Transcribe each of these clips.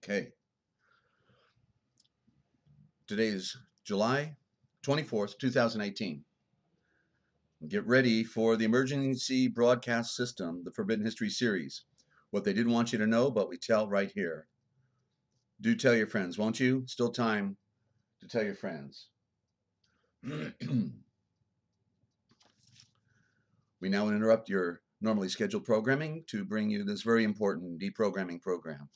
Okay. Today is July 24th, 2018. Get ready for the emergency broadcast system, the Forbidden History series. What they didn't want you to know, but we tell right here. Do tell your friends, won't you? Still time to tell your friends. We now interrupt your normally scheduled programming to bring you this very important deprogramming program.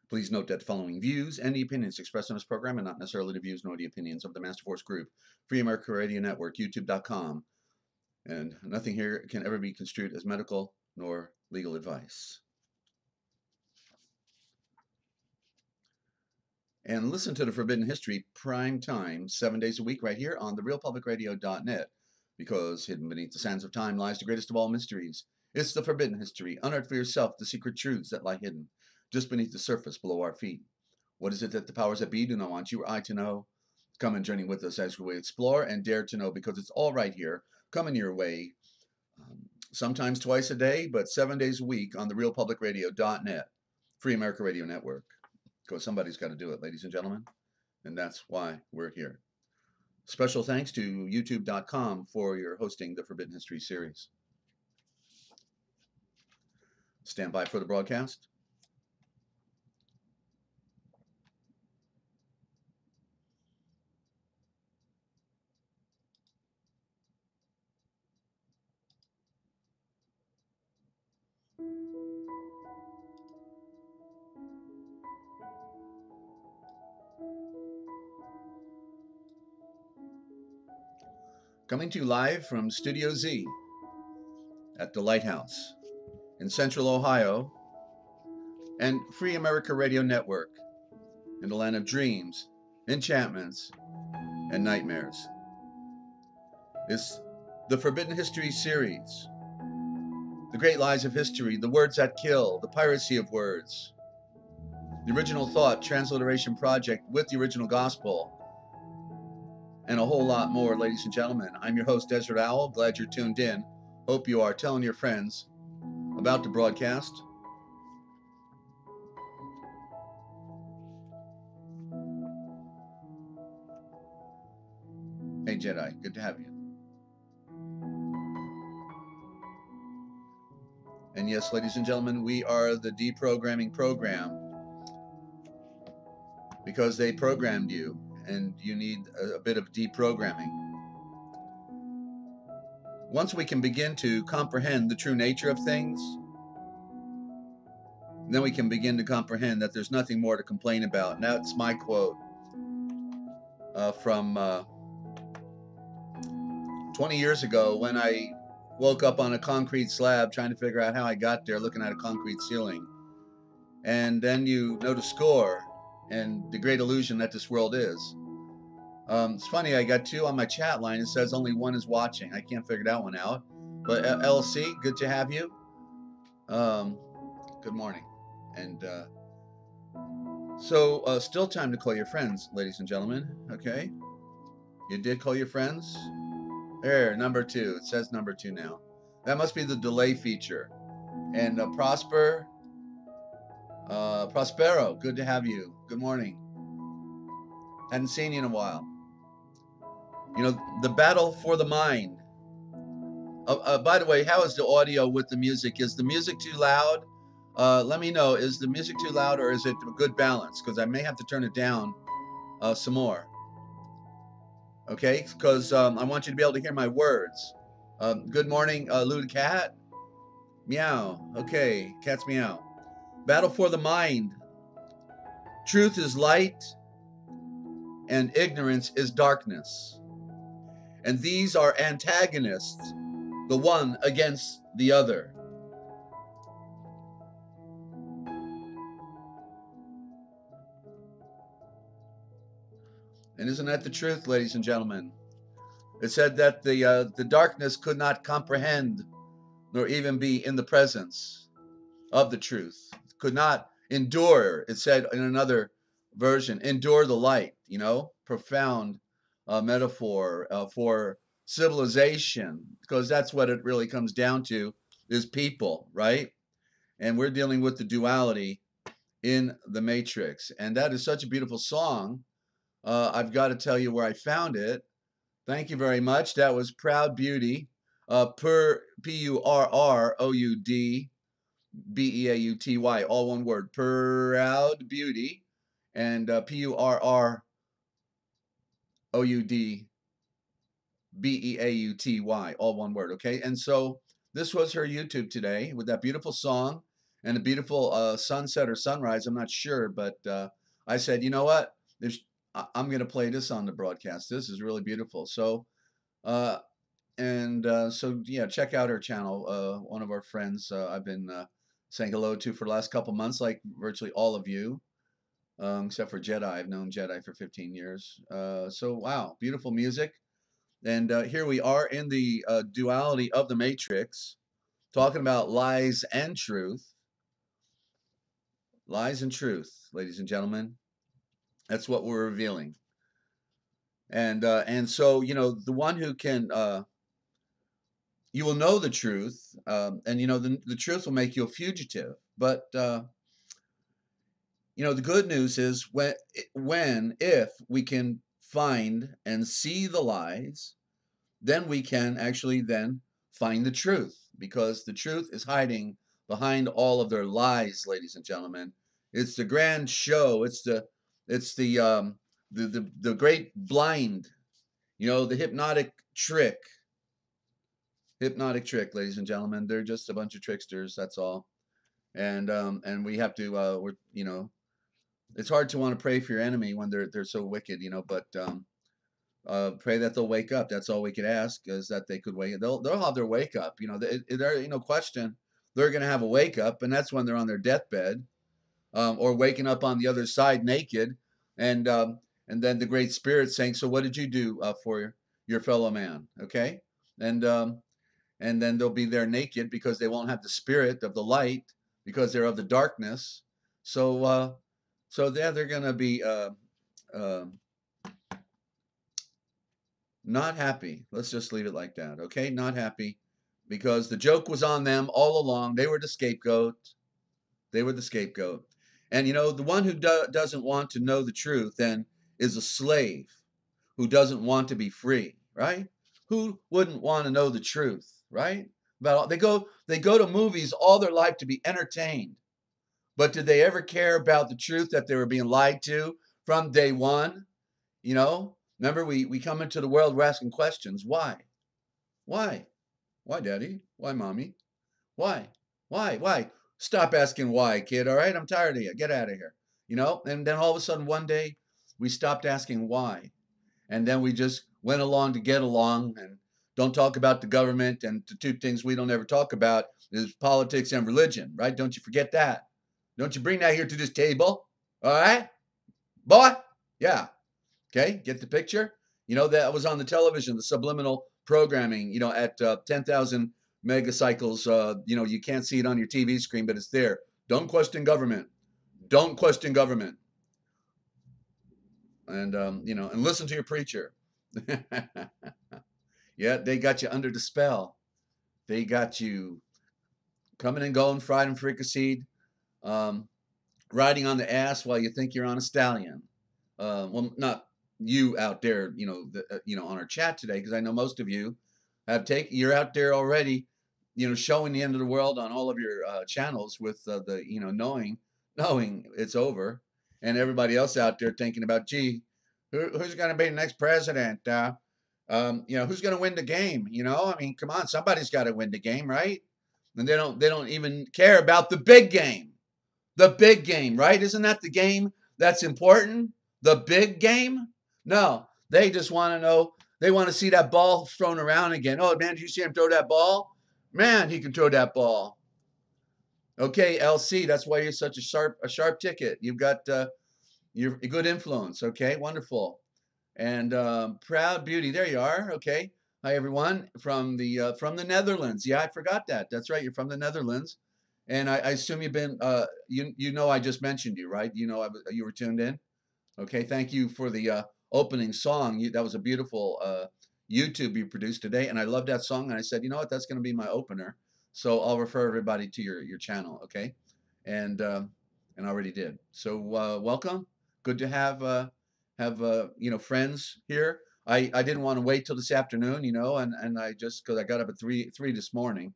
Please note that the following views and the opinions expressed on this program are not necessarily the views nor the opinions of the Master Force Group, Free America Radio Network, YouTube.com, and nothing here can ever be construed as medical nor legal advice. And listen to the Forbidden History prime time, 7 days a week, right here on therealpublicradio.net, because hidden beneath the sands of time lies the greatest of all mysteries. It's the Forbidden History. Unearth for yourself the secret truths that lie hidden just beneath the surface below our feet. What is it that the powers that be do not want you or I to know? Come and journey with us as we explore and dare to know, because it's all right here, coming your way, sometimes twice a day, but 7 days a week on therealpublicradio.net, Free America Radio Network. Because somebody's got to do it, ladies and gentlemen, and that's why we're here. Special thanks to youtube.com for your hosting the Forbidden History series. Stand by for the broadcast. Coming to you live from Studio Z at the Lighthouse in Central Ohio and Free America Radio Network in the land of dreams, enchantments, and nightmares. It's the Forbidden History series, the great lies of history, the words that kill, the piracy of words, the original thought transliteration project with the original gospel, and a whole lot more, ladies and gentlemen. I'm your host, Desert Owl. Glad you're tuned in. Hope you are telling your friends about the broadcast. Hey, Jedi, good to have you. And yes, ladies and gentlemen, we are the deprogramming program, because they programmed you and you need a bit of deprogramming. Once we can begin to comprehend the true nature of things, then we can begin to comprehend that there's nothing more to complain about. And that's my quote from 20 years ago, when I woke up on a concrete slab trying to figure out how I got there, looking at a concrete ceiling. And then you know the score and the great illusion that this world is. It's funny, I got two on my chat line. It says only one is watching. I can't figure that one out. But LC, good to have you. Good morning. And so still time to call your friends, ladies and gentlemen. Okay, you did call your friends. There, number 2. It says number 2 now. That must be the delay feature. And Prospero, good to have you. Good morning. Hadn't seen you in a while. You know, the battle for the mind. By the way, how is the audio with the music? Is the music too loud? Let me know. Is the music too loud, or is it a good balance? Because I may have to turn it down some more. Okay, because I want you to be able to hear my words. Good morning, Lou Cat. Meow. Okay, cat's meow. Battle for the mind. Truth is light, and ignorance is darkness. And these are antagonists, the one against the other. And isn't that the truth, ladies and gentlemen? It said that the darkness could not comprehend nor even be in the presence of the truth. Could not endure, it said in another version, endure the light, you know, profound metaphor for civilization, because that's what it really comes down to. is people, right? And we're dealing with the duality in the Matrix. And that is such a beautiful song. I've got to tell you where I found it. Thank you very much. That was Proud Beauty, Purroudbeuty, all one word, Proud Beauty, and Purroudbeuty, all one word, okay? And so this was her YouTube today with that beautiful song and a beautiful sunset or sunrise. I'm not sure, but I said, you know what? I'm going to play this on the broadcast. This is really beautiful. So, uh, so yeah, check out her channel. One of our friends I've been saying hello to for the last couple months, like virtually all of you, except for Jedi. I've known Jedi for 15 years. So wow, beautiful music. And here we are in the duality of the Matrix, talking about lies and truth. Lies and truth, ladies and gentlemen. That's what we're revealing. And so, you know, the one who can, you will know the truth, and, you know, the truth will make you a fugitive. But, you know, the good news is if we can find and see the lies, then we can actually then find the truth, because the truth is hiding behind all of their lies, ladies and gentlemen. It's the grand show. It's the great blind, you know, the hypnotic trick, ladies and gentlemen. They're just a bunch of tricksters. That's all. And we have to you know, it's hard to want to pray for your enemy when they're so wicked, you know, but pray that they'll wake up. That's all we could ask, is that they could wake. They'll have their wake up. You know, there ain't no question they're going to have a wake up, and that's when they're on their deathbed, or waking up on the other side naked, and um, and then the Great Spirit saying, "So what did you do for your fellow man?" Okay, and um, and then they'll be there naked because they won't have the spirit of the light, because they're of the darkness. So yeah, they're going to be uh, not happy. Let's just leave it like that. Okay, not happy, because the joke was on them all along. They were the scapegoat. They were the scapegoat. And you know, the one who doesn't want to know the truth then is a slave who doesn't want to be free, right? Who wouldn't want to know the truth, right? They go to movies all their life to be entertained. But did they ever care about the truth that they were being lied to from day one? You know, remember, we come into the world, we're asking questions. Why? Why? Why, Daddy? Why, Mommy? Why? Why? Stop asking why, kid. All right, I'm tired of you. Get out of here. You know, and then all of a sudden one day we stopped asking why. And then we just went along to get along and don't talk about the government. And the two things we don't ever talk about is politics and religion, right? Don't you forget that. Don't you bring that here to this table. All right, boy? Yeah. Okay, get the picture? You know, that was on the television, the subliminal programming, you know, at 10,000 megacycles. You know, you can't see it on your TV screen, but it's there. Don't question government. Don't question government. And, you know, and listen to your preacher. Yeah, they got you under the spell. They got you coming and going, fried and fricasseed, um, riding on the ass while you think you're on a stallion. Well, not you out there, you know, you know, on our chat today, because I know most of you you're out there already, you know, showing the end of the world on all of your channels with the, you know, knowing it's over, and everybody else out there thinking about, gee, who's going to be the next president? You know, who's going to win the game? You know, I mean, come on, somebody's got to win the game, right? And they don't even care about the big game. The big game, right? Isn't that the game that's important? The big game? No, they just want to know. They want to see that ball thrown around again. Oh, man, did you see him throw that ball? Man, he can throw that ball. Okay, LC, that's why you're such a sharp ticket. You've got you're a good influence. Okay, wonderful. And Proud Beauty, there you are. Okay. Hi, everyone from the Netherlands. Yeah, I forgot that. That's right. You're from the Netherlands. And I assume you've been, you know, I just mentioned you, right? You know, you were tuned in. Okay, thank you for the opening song. That was a beautiful YouTube you produced today, and I love that song. And I said, you know what, that's going to be my opener. So I'll refer everybody to your channel, okay? And I already did. So welcome. Good to have friends here. I didn't want to wait till this afternoon, and I just because I got up at three this morning,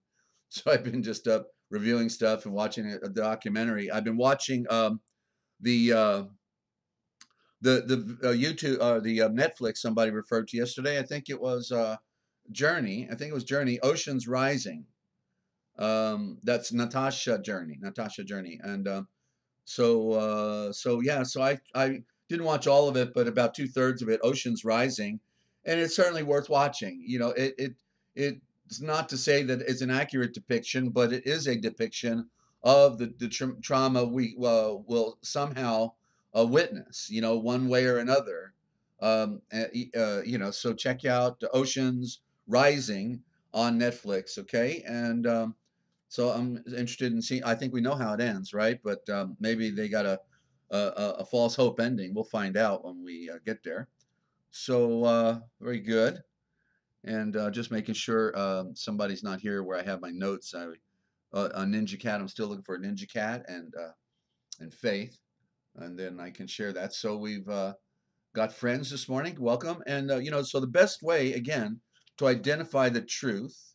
so I've been just up reviewing stuff and watching a documentary. I've been watching the uh, the YouTube the Netflix somebody referred to yesterday. I think it was Journey. I think it was Journey. Oceans Rising. That's Natasha Journey, and so yeah, so I didn't watch all of it, but about two-thirds of it, Ocean's Rising, and it's certainly worth watching. It's not to say that it's an accurate depiction, but it is a depiction of the trauma we will somehow witness, one way or another. So check out Ocean's Rising on Netflix, okay? And so I'm interested in seeing. I think we know how it ends, right? But maybe they got a false hope ending. We'll find out when we get there. So very good. And just making sure somebody's not here where I have my notes. A Ninja Cat. I'm still looking for a Ninja Cat and Faith, and then I can share that. So we've got friends this morning. Welcome. And so the best way again to identify the truth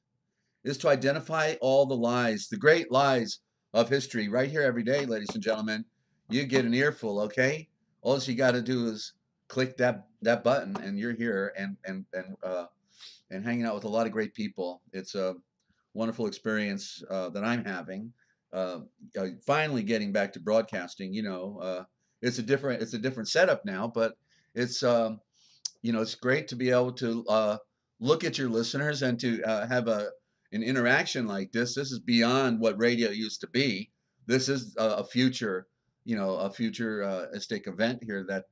is to identify all the lies, the great lies of history, right here every day, ladies and gentlemen. You get an earful, okay? All you got to do is click that button, and you're here and hanging out with a lot of great people. It's a wonderful experience that I'm having. Uh, Finally getting back to broadcasting. It's a different setup now, but it's it's great to be able to look at your listeners and to have an interaction like this. This is beyond what radio used to be. This is a future, a futuristic event here that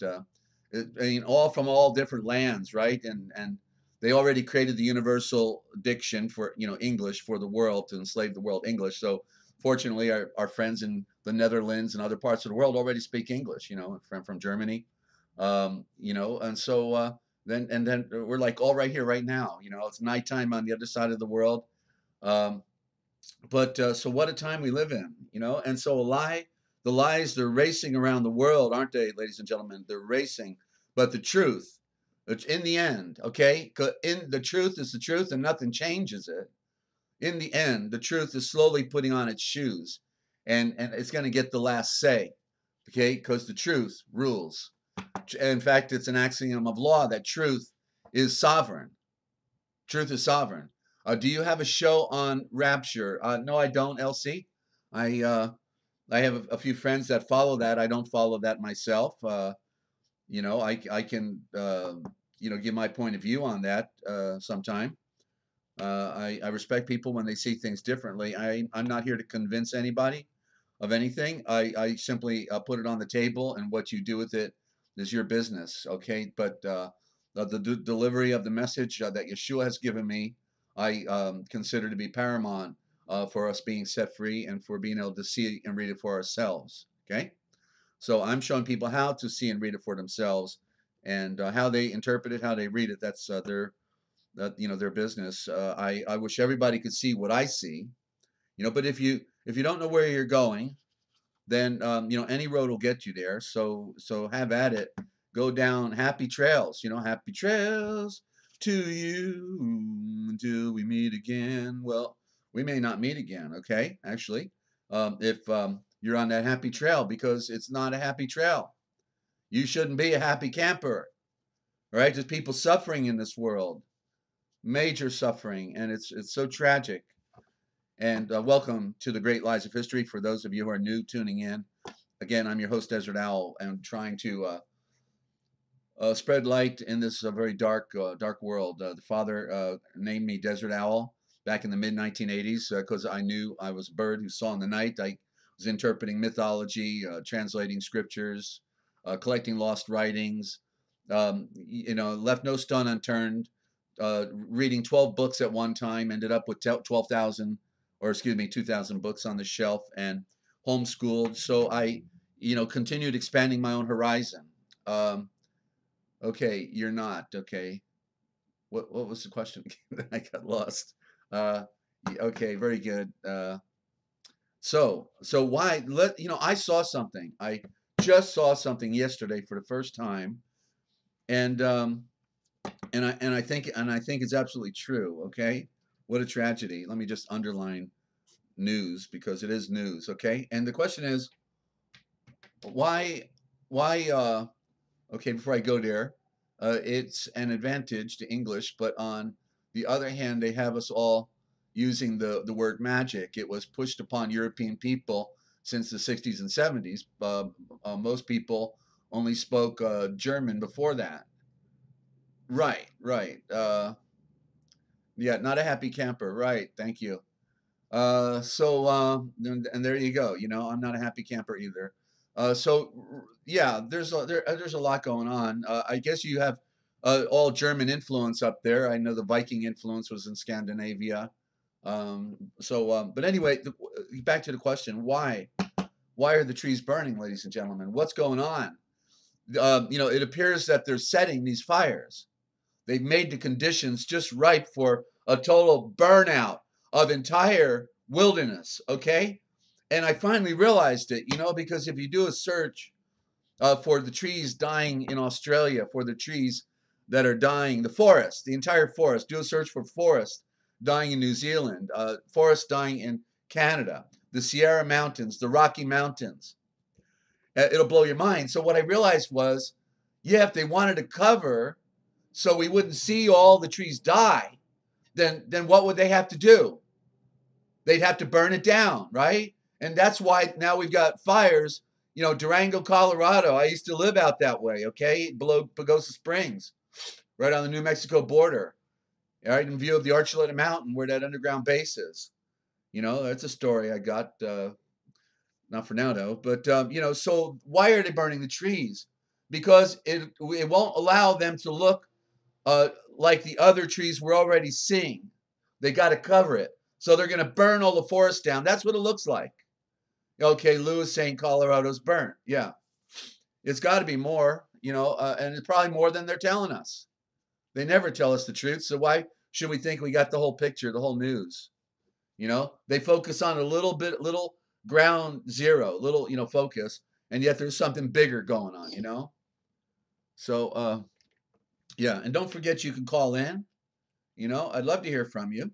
I mean, all from all different lands, right? And they already created the universal diction for English for the world to enslave the world English. So fortunately, our friends in the Netherlands and other parts of the world already speak English. From Germany, and so then we're like all right here right now. It's nighttime on the other side of the world. um, but so what a time we live in. And so the lies, they're racing around the world, aren't they, ladies and gentlemen? They're racing, but the truth, it's in the end, okay, in the truth is the truth and nothing changes it. In the end, the truth is slowly putting on its shoes, and it's going to get the last say, okay, because the truth rules. In fact, it's an axiom of law that truth is sovereign. Truth is sovereign. Do you have a show on rapture? No, I don't, LC. I have a few friends that follow that. I don't follow that myself. I can give my point of view on that sometime. I respect people when they see things differently. I'm not here to convince anybody of anything. I simply put it on the table, and what you do with it is your business, okay? But the delivery of the message that Yeshua has given me, I consider to be paramount for us being set free and for being able to see and read it for ourselves, okay? So I'm showing people how to see and read it for themselves, and how they interpret it, how they read it. That's their business. I wish everybody could see what I see, but if you don't know where you're going, then any road will get you there. So have at it. Go down happy trails. Happy trails to you until we meet again. Well, we may not meet again. Okay, actually, if you're on that happy trail, because it's not a happy trail. You shouldn't be a happy camper. Right? There's people suffering in this world, major suffering, and it's so tragic. And welcome to the Great Lies of History. For those of you who are new tuning in, again, I'm your host, Desert Owl, and trying to spread light in this very dark world. The Father named me Desert Owl back in the mid-1980s because I knew I was a bird who saw in the night. I was interpreting mythology, translating scriptures, collecting lost writings. Left no stone unturned. Reading 12 books at one time, ended up with 12,000, or excuse me, 2,000 books on the shelf, and homeschooled. So I, continued expanding my own horizon. Okay, you're not. Okay. What was the question? I got lost. Okay, very good. So why let I saw something. I just saw something yesterday for the first time, and I think it's absolutely true. Okay, what a tragedy. Let me just underline news because it is news. Okay, and the question is why why okay, before I go there, it's an advantage to English, but on the other hand, they have us all using the word magic. It was pushed upon European people since the 60s and 70s. Most people only spoke German before that. Right, right. Yeah, not a happy camper. Right, thank you. And there you go. I'm not a happy camper either. Yeah, there's a lot going on. I guess you have all German influence up there. I know the Viking influence was in Scandinavia. But anyway, back to the question: Why? Why are the trees burning, ladies and gentlemen? What's going on? It appears that they're setting these fires. They've made the conditions just ripe for a total burnout of entire wilderness, okay? And I finally realized it, because if you do a search for the trees dying in Australia, for the trees that are dying, the forest, the entire forest, do a search for forest dying in New Zealand, forest dying in Canada, the Sierra Mountains, the Rocky Mountains. It'll blow your mind. So what I realized was, yeah, if they wanted to cover so we wouldn't see all the trees die, then what would they have to do? They'd have to burn it down, right? And that's why now we've got fires. Durango, Colorado. I used to live out that way, okay, below Pagosa Springs, right on the New Mexico border, right in view of the Archuleta Mountain where that underground base is. That's a story I got. Not for now though, but so why are they burning the trees? Because it won't allow them to look uh, like the other trees we're already seeing. They got to cover it. So they're going to burn all the forest down. That's what it looks like. Okay, Lou is saying Colorado's burnt. Yeah, it's got to be more, and it's probably more than they're telling us. They never tell us the truth. So why should we think we got the whole picture, the whole news? They focus on a little ground zero, little, focus, and yet there's something bigger going on. So, yeah, and don't forget you can call in. I'd love to hear from you.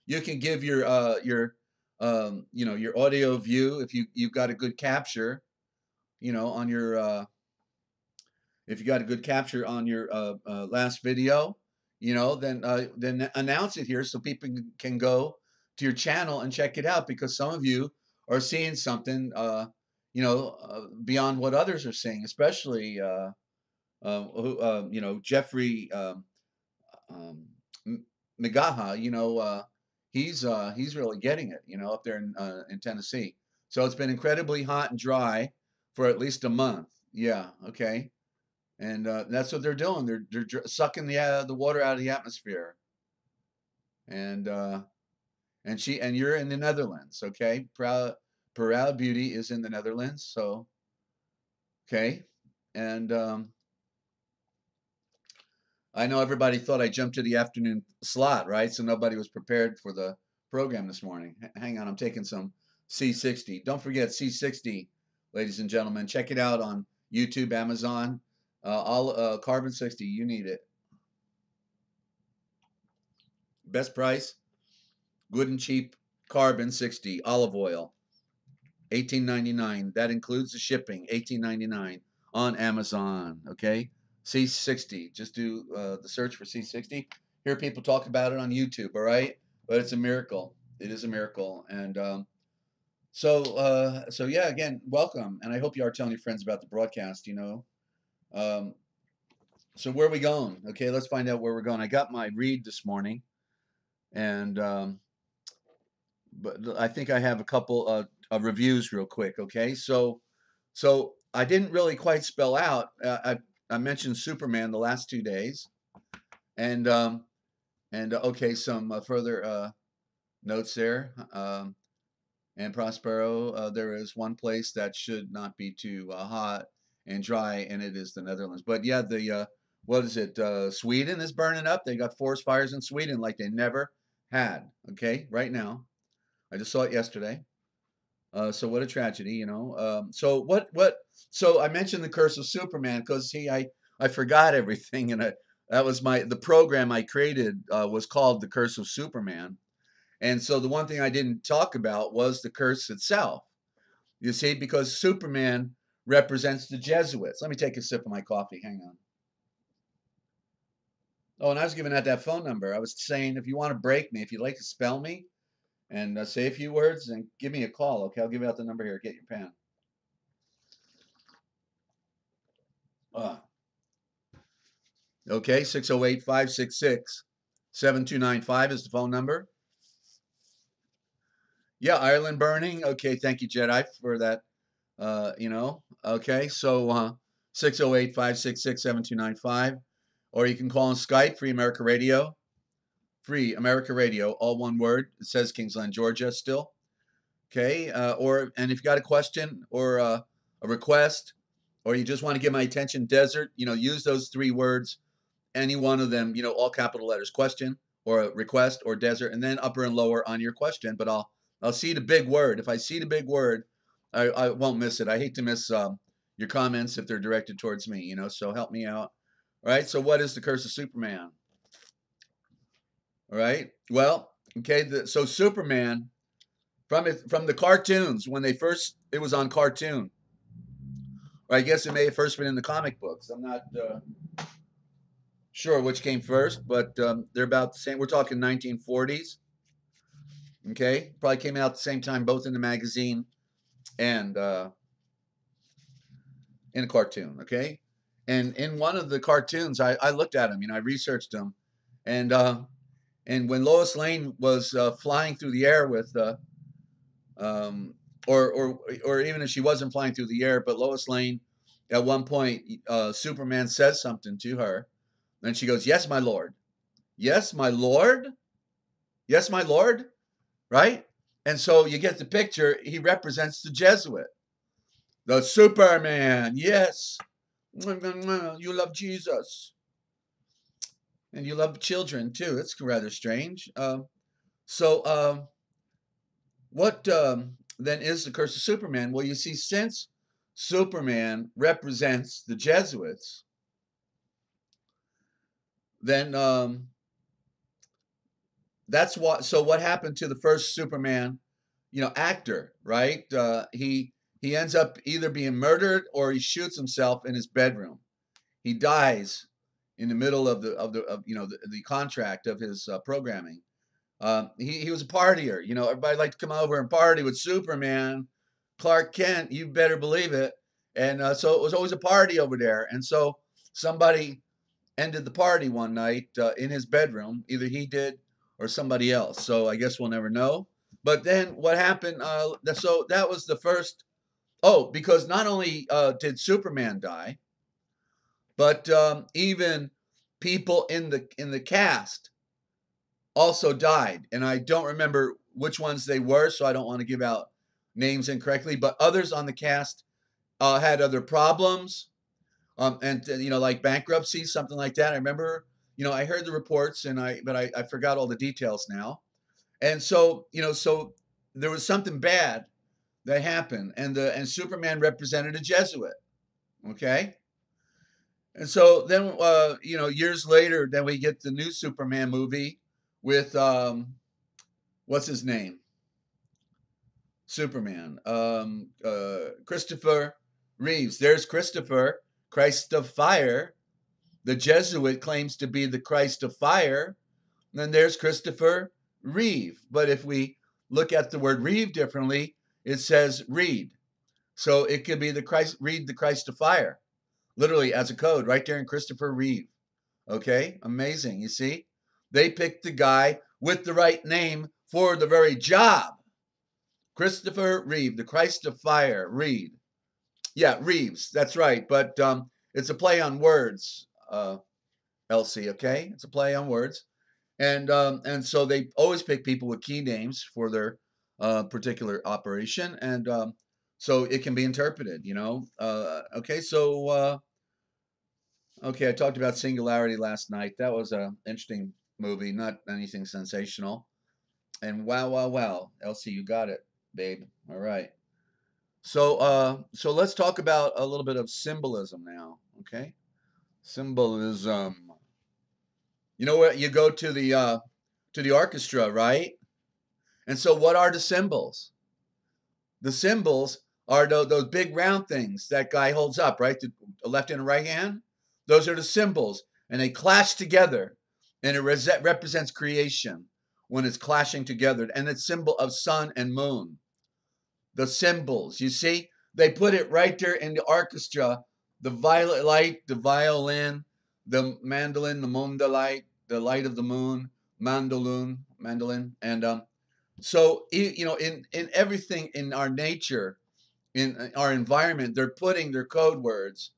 You can give your audio view if you've got a good capture, on your if you got a good capture on your last video, then announce it here so people can go to your channel and check it out because some of you are seeing something beyond what others are seeing, especially Jeffrey um, Magaha, he's really getting it, up there in Tennessee. So it's been incredibly hot and dry for at least a month. Yeah, okay, and that's what they're doing. They're sucking the water out of the atmosphere, and you're in the Netherlands, okay? Proud Beauty is in the Netherlands, so okay, and I know everybody thought I jumped to the afternoon slot, right? So nobody was prepared for the program this morning. Hang on, I'm taking some C60. Don't forget C60, ladies and gentlemen. Check it out on YouTube, Amazon. All Carbon 60, you need it. Best price, good and cheap Carbon 60 olive oil, $18.99. That includes the shipping, $18.99 on Amazon. Okay. C60. Just do the search for C60. Hear people talk about it on YouTube, all right? But it's a miracle. It is a miracle. And so yeah, again, welcome. And I hope you are telling your friends about the broadcast, So where are we going? Okay, let's find out where we're going. I got my read this morning, and but I think I have a couple of reviews real quick, okay? So I didn't really quite spell out. I mentioned Superman the last 2 days, and okay, some further notes there. And Prospero, there is one place that should not be too hot and dry, and it is the Netherlands. But yeah, the what is it? Sweden is burning up. They got forest fires in Sweden like they never had. Okay, right now. I just saw it yesterday. So what a tragedy, you know. So I mentioned the curse of Superman because I forgot everything, and that was the program I created was called the Curse of Superman, and so the one thing I didn't talk about was the curse itself. You see, because Superman represents the Jesuits. Let me take a sip of my coffee. Hang on. Oh, and I was giving out that phone number. I was saying if you want to break me, if you'd like to spell me and say a few words, and give me a call. Okay, I'll give you out the number here. Get your pen. Okay, 608-566-7295 is the phone number. Yeah, Ireland burning. Okay, thank you, Jedi, for that. Okay, so 608-566-7295. Or you can call on Skype, Free America Radio. Free America Radio, all one word. It says Kingsland, Georgia still. Okay, and if you got a question or a request, or you just want to get my attention, desert, use those three words, any one of them, all capital letters, question or a request or desert, and then upper and lower on your question. But I'll see the big word. If I see the big word, I won't miss it. I hate to miss your comments if they're directed towards me, so help me out. All right, so what is the curse of Superman? All right, well, okay, so Superman, from the cartoons, when it was on cartoon, or I guess it may have first been in the comic books. I'm not sure which came first, but they're about the same. We're talking 1940s. Okay, probably came out at the same time, both in the magazine and in a cartoon. Okay, and in one of the cartoons, I looked at them. I researched them, and when Lois Lane was flying through the air with or even if she wasn't flying through the air, but Lois Lane, at one point, Superman says something to her, and she goes, "Yes, my lord. Yes, my lord. Yes, my lord." Right? And so you get the picture. He represents the Jesuit, the Superman. Yes, you love Jesus, and you love children too. It's rather strange. So what then is the curse of Superman? Well, you see, since Superman represents the Jesuits, then that's what. So what happened to the first Superman, actor? Right? He ends up either being murdered or he shoots himself in his bedroom. He dies in the middle of the contract of his programming. He was a partier. Everybody liked to come over and party with Superman, Clark Kent. You better believe it. And so it was always a party over there. And so somebody ended the party one night in his bedroom. Either he did or somebody else. So I guess we'll never know. But then what happened? So that was the first. Oh, because not only did Superman die, but even people in the cast also died, and I don't remember which ones they were, so I don't want to give out names incorrectly. But others on the cast had other problems, and like bankruptcy, something like that. I remember, I heard the reports, but I forgot all the details now. And so so there was something bad that happened, and Superman represented a Jesuit. Okay. And so then, years later, then we get the new Superman movie with what's his name? Superman. Christopher Reeves. There's Christopher, Christ of Fire. The Jesuit claims to be the Christ of Fire. And then there's Christopher Reeve. But if we look at the word Reeve differently, it says read. So it could be read the Christ of Fire. Literally as a code right there in Christopher Reeve. Okay, amazing. You see, they picked the guy with the right name for the very job. Christopher Reeve, the Christ of Fire, Reed. Yeah, Reeves, that's right. But it's a play on words, Elsie, okay? It's a play on words. And so they always pick people with key names for their particular operation. And so it can be interpreted, okay, so okay, I talked about Singularity last night. That was an interesting movie, not anything sensational. And wow, wow, wow. Elsie, you got it, babe. All right. So so let's talk about a little bit of symbolism now, okay? Symbolism. You know what? You go to the orchestra, right? And so what are the symbols? The symbols are those big round things that guy holds up, right? The left and right hand. Those are the symbols, and they clash together, and it represents creation when it's clashing together. And it's symbol of sun and moon. The symbols, you see, they put it right there in the orchestra. The violet light, the violin, the mandolin, the munda light, the light of the moon, mandolin, and so you know, in everything in our nature, in our environment, they're putting their code words,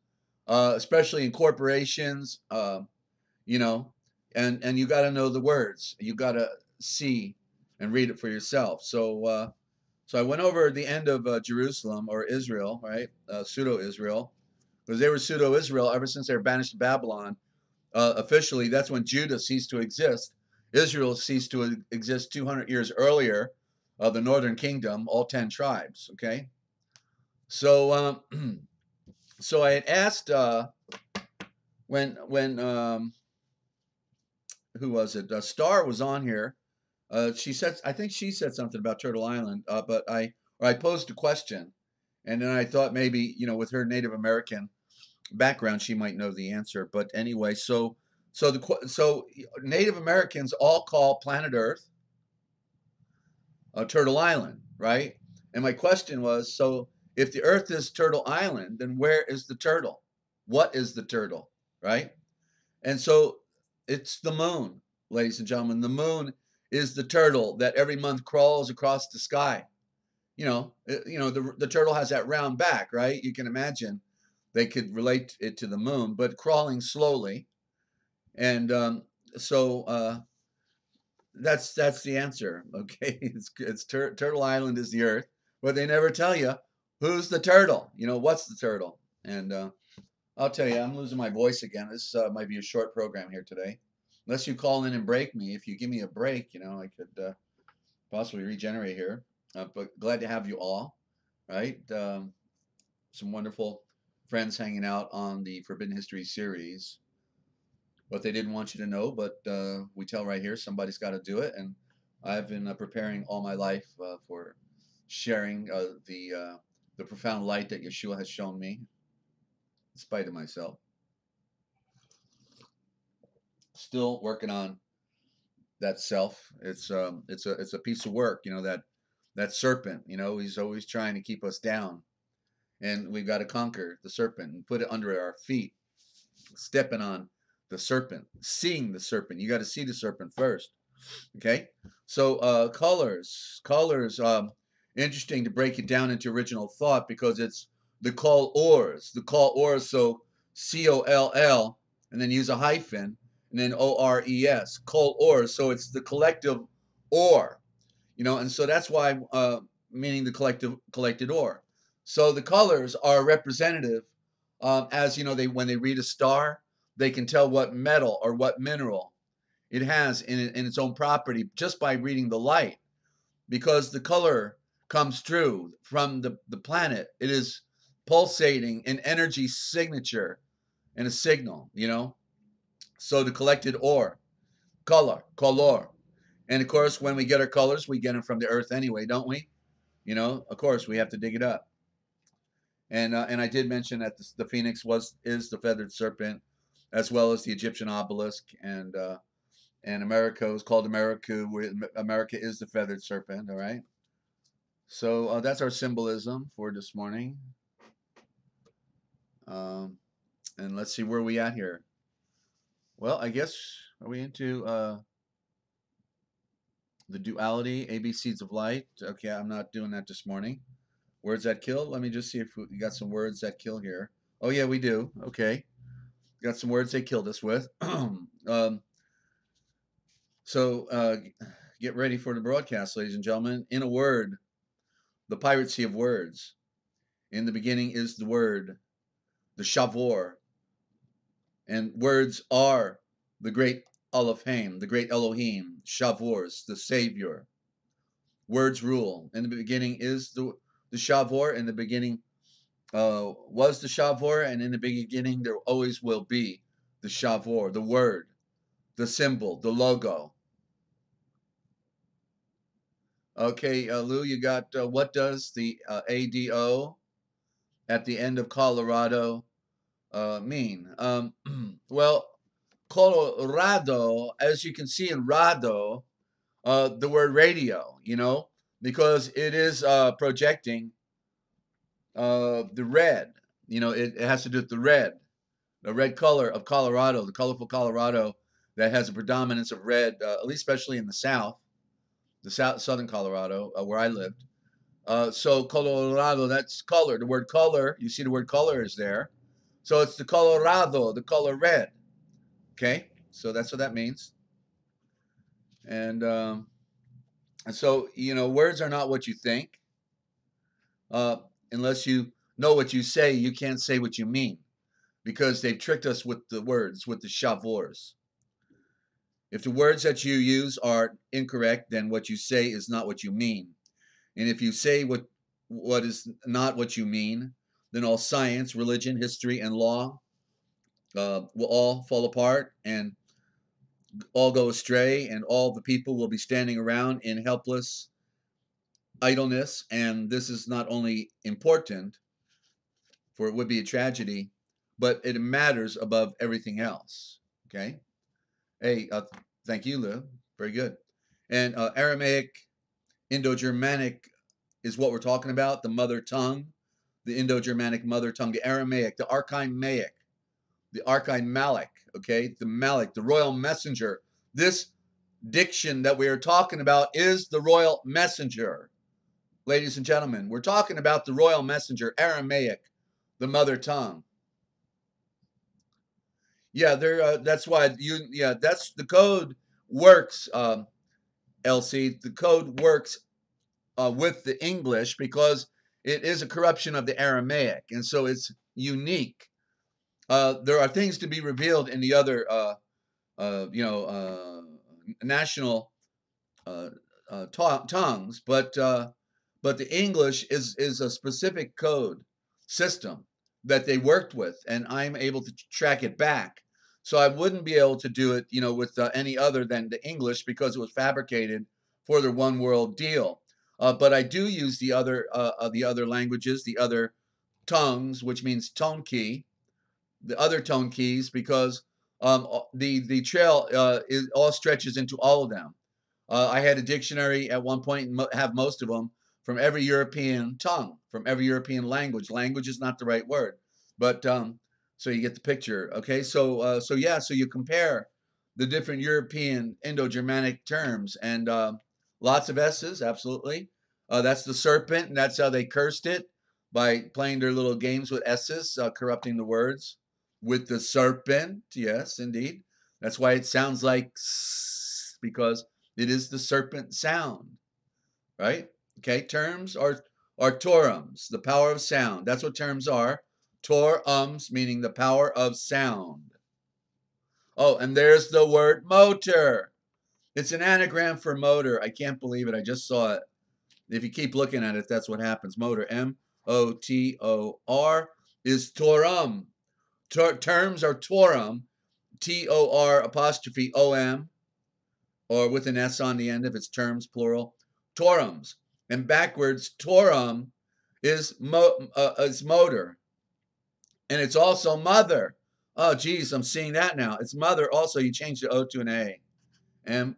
especially in corporations, you know, and you got to know the words. You got to see and read it for yourself. So so I went over the end of Jerusalem or Israel, right? Pseudo Israel, because they were pseudo Israel ever since they were banished to Babylon. Officially, that's when Judah ceased to exist. Israel ceased to exist 200 years earlier. The northern kingdom, all 10 tribes. Okay, so so I had asked when who was it? Star was on here. She said, I think she said something about Turtle Island, but I posed a question, and then I thought maybe, you know, with her Native American background, she might know the answer. But anyway, so Native Americans all call planet Earth Turtle Island, right? And my question was, so if the Earth is Turtle Island, then where is the turtle? What is the turtle, right? And so it's the moon, ladies and gentlemen. The moon is the turtle that every month crawls across the sky. You know, the turtle has that round back, right? You can imagine they could relate it to the moon, but crawling slowly. And that's the answer. Okay, Turtle Island is the Earth, but they never tell you who's the turtle. You know, what's the turtle? And I'll tell you, I'm losing my voice again. This might be a short program here today, unless you call in and break me. If you give me a break, you know, I could possibly regenerate here. But glad to have you all. Right, some wonderful friends hanging out on the Forbidden History series. What they didn't want you to know, but we tell right here, somebody's got to do it. And I've been preparing all my life for sharing the profound light that Yeshua has shown me, in spite of myself. Still working on that self. It's a piece of work, you know, that serpent, you know, he's always trying to keep us down. And we've got to conquer the serpent and put it under our feet, stepping on the serpent, seeing the serpent. You got to see the serpent first. Okay, so colors. Interesting to break it down into original thought because it's the call ors. So COLL, and then use a hyphen, and then ORES, call ors. So it's the collective or, you know, and so that's why meaning the collected or. So the colors are representative, as you know, they when they read a star, they can tell what metal or what mineral it has in its own property just by reading the light, because the color comes through from the planet. It is pulsating an energy signature and a signal, you know. So the collected or, color. And of course, when we get our colors, we get them from the earth anyway, don't we? You know, of course, we have to dig it up. And I did mention that the phoenix is the feathered serpent, as well as the Egyptian obelisk, and America is called America, where America is the feathered serpent. All right. So that's our symbolism for this morning. Um, and let's see where we at here. Well, I guess are we into the duality, AB seeds of light? Okay, I'm not doing that this morning. Words that kill. Let me just see if we got some words that kill here. Oh yeah, we do. Okay, got some words they killed us with. So get ready for the broadcast, ladies and gentlemen. In a word, the piracy of words. In the beginning is the word, the Shavor, and words are the great Elohim, the great Elohim, Shavors, the Savior. Words rule. In the beginning is the Shavor. In the beginning was the Shavor, and in the beginning there always will be the Shavor, the word, the symbol, the logo. Okay, Lou, you got what does the ADO at the end of Colorado mean? Well, Colorado, as you can see in Rado, the word radio, because it is projecting the red. It has to do with the red color of Colorado, the colorful Colorado that has a predominance of red, at least especially in the southern Colorado, where I lived. So Colorado, that's color. The word color, you see the word color is there. So it's the Colorado, the color red. Okay, so that's what that means. And so, words are not what you think. Unless you know what you say, you can't say what you mean, because they've tricked us with the words, with the shavors. If the words that you use are incorrect, then what you say is not what you mean. And if you say what is not what you mean, then all science, religion, history, and law will all fall apart and all go astray, and all the people will be standing around in helpless idleness. And this is not only important, for it would be a tragedy, but it matters above everything else. Okay? Hey, thank you, Lou. Very good. And Aramaic, Indo-Germanic is what we're talking about, the mother tongue, the Indo-Germanic mother tongue, the Aramaic, the Archaimaic, the Archaimalic, okay, the Malik, the royal messenger. This diction that we are talking about is the royal messenger. Ladies and gentlemen, we're talking about the royal messenger, Aramaic, the mother tongue. Yeah, that's why that's the code works, LC. The code works with the English because it is a corruption of the Aramaic, and so it's unique. There are things to be revealed in the other, national tongues, but the English is a specific code system that they worked with, and I'm able to track it back. So I wouldn't be able to do it, with any other than the English, because it was fabricated for the one world deal. But I do use the other languages, the other tongues, which means tone key, the other tone keys, because the trail all stretches into all of them. I had a dictionary at one point and have most of them from every European tongue, from every European language. Language is not the right word, but so you get the picture. Okay, so you compare the different European Indo-Germanic terms, and lots of S's, absolutely. That's the serpent, and that's how they cursed it, by playing their little games with S's, corrupting the words with the serpent. Yes, indeed. That's why it sounds like s, because it is the serpent sound, right? Okay, terms are torums, the power of sound. That's what terms are. Torums, meaning the power of sound. Oh, and there's the word motor. It's an anagram for motor. I can't believe it. I just saw it. If you keep looking at it, that's what happens. Motor, M-O-T-O-R, is torum. Terms are torum, T-O-R apostrophe O-M, or with an S on the end if it's terms, plural. Torums. And backwards, torum is motor. And it's also mother. Oh, geez, I'm seeing that now. It's mother. Also, you change the O to an A. M-A-T-H-E-R.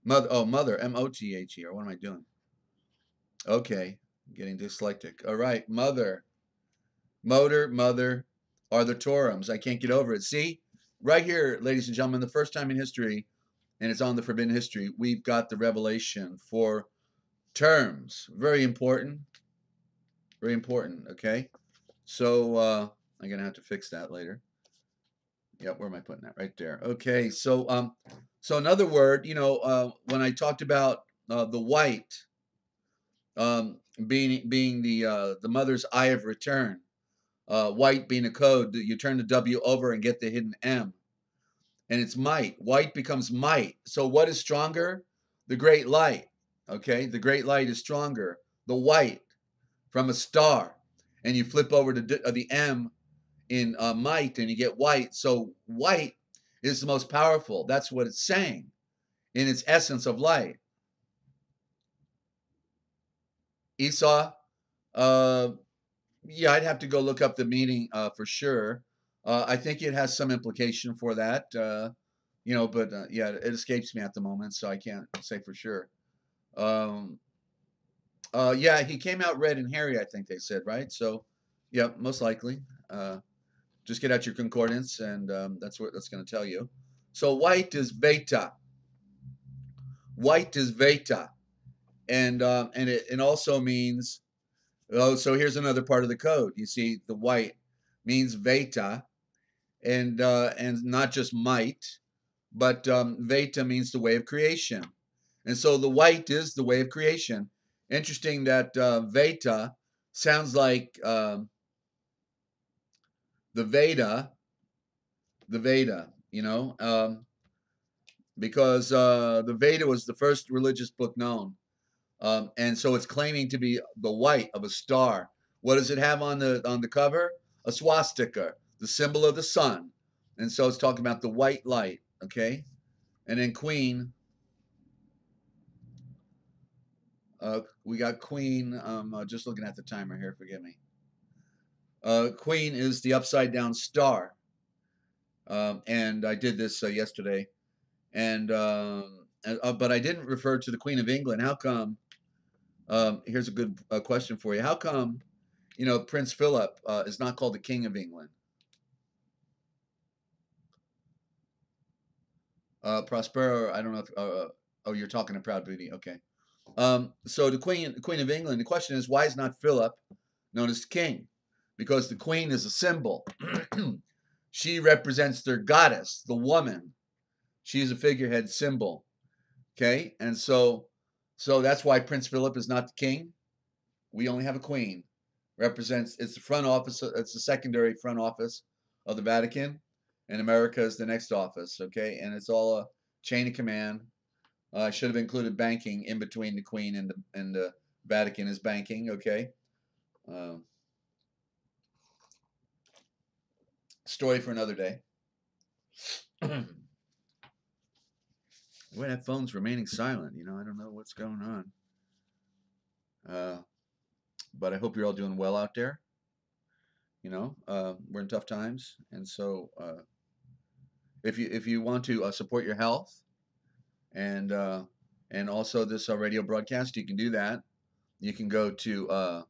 Mother. Oh, mother. M-O-T-H-E-R. What am I doing? Okay. I'm getting dyslexic. All right. Mother. Motor, mother are the torums. I can't get over it. See? Right here, ladies and gentlemen, the first time in history, and it's on the Forbidden History, we've got the revelation for terms. Very important. Very important, okay? So I'm going to have to fix that later. Yep, where am I putting that? Right there. Okay, so another word, when I talked about the white being the mother's eye of return, white being a code, you turn the W over and get the hidden M. and it's might. White becomes might. So what is stronger? The great light. Okay, the great light is stronger. The white from a star, and you flip over to the M in might, and you get white. So white is the most powerful. That's what it's saying in its essence of light. Esau, yeah, I'd have to go look up the meaning for sure. I think it has some implication for that, you know, but yeah, it escapes me at the moment, so I can't say for sure. Yeah, he came out red and hairy, I think they said, right? So, yeah, most likely. Just get out your concordance, and that's what that's going to tell you. So white is Veta. White is Veta, and it also means. Oh, so here's another part of the code. You see, the white means Veta, and not just might, but Veta means the way of creation, and so the white is the way of creation. Interesting that Veta sounds like the Veda, you know, because the Veda was the first religious book known, and so it's claiming to be the white of a star. What does it have on the cover? A swastika, the symbol of the sun, and so it's talking about the white light. Okay, and then Queen. We got Queen. Just looking at the timer here. Forgive me. Queen is the upside down star, and I did this yesterday, and but I didn't refer to the Queen of England. How come? Here's a good question for you. How come, you know, Prince Philip is not called the King of England? Prospero, I don't know if. Oh, you're talking to Proud Beauty. Okay. So the Queen of England. The question is, why is not Philip known as king? Because the Queen is a symbol. She represents their goddess, the woman. She's a figurehead symbol. Okay, and so that's why Prince Philip is not the king. We only have a queen. Represents, it's the front office. It's the secondary front office of the Vatican, and America is the next office. Okay, and it's all a chain of command. I should have included banking in between the Queen and the Vatican is banking. Okay. Story for another day. Why that phone's remaining silent? You know, I don't know what's going on. But I hope you're all doing well out there. You know, we're in tough times, and so if you want to support your health and also this radio broadcast, you can do that. You can go to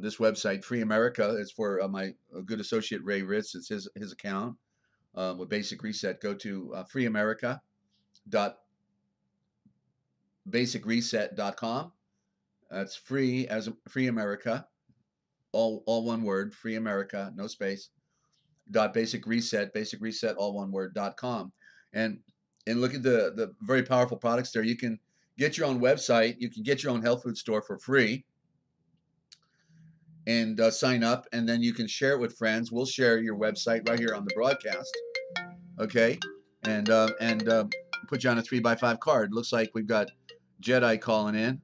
this website, Free America. It's for my good associate Ray Ritz. It's his account with Basic Reset. Go to freeamerica.basicreset.com. That's free as Free America, all one word, Free America, no space. .basicreset, all one word .com, and look at the very powerful products there. You can get your own website. You can get your own health food store for free, and sign up, and then you can share it with friends. We'll share your website right here on the broadcast, okay? And put you on a 3x5 card. Looks like we've got Jedi calling in.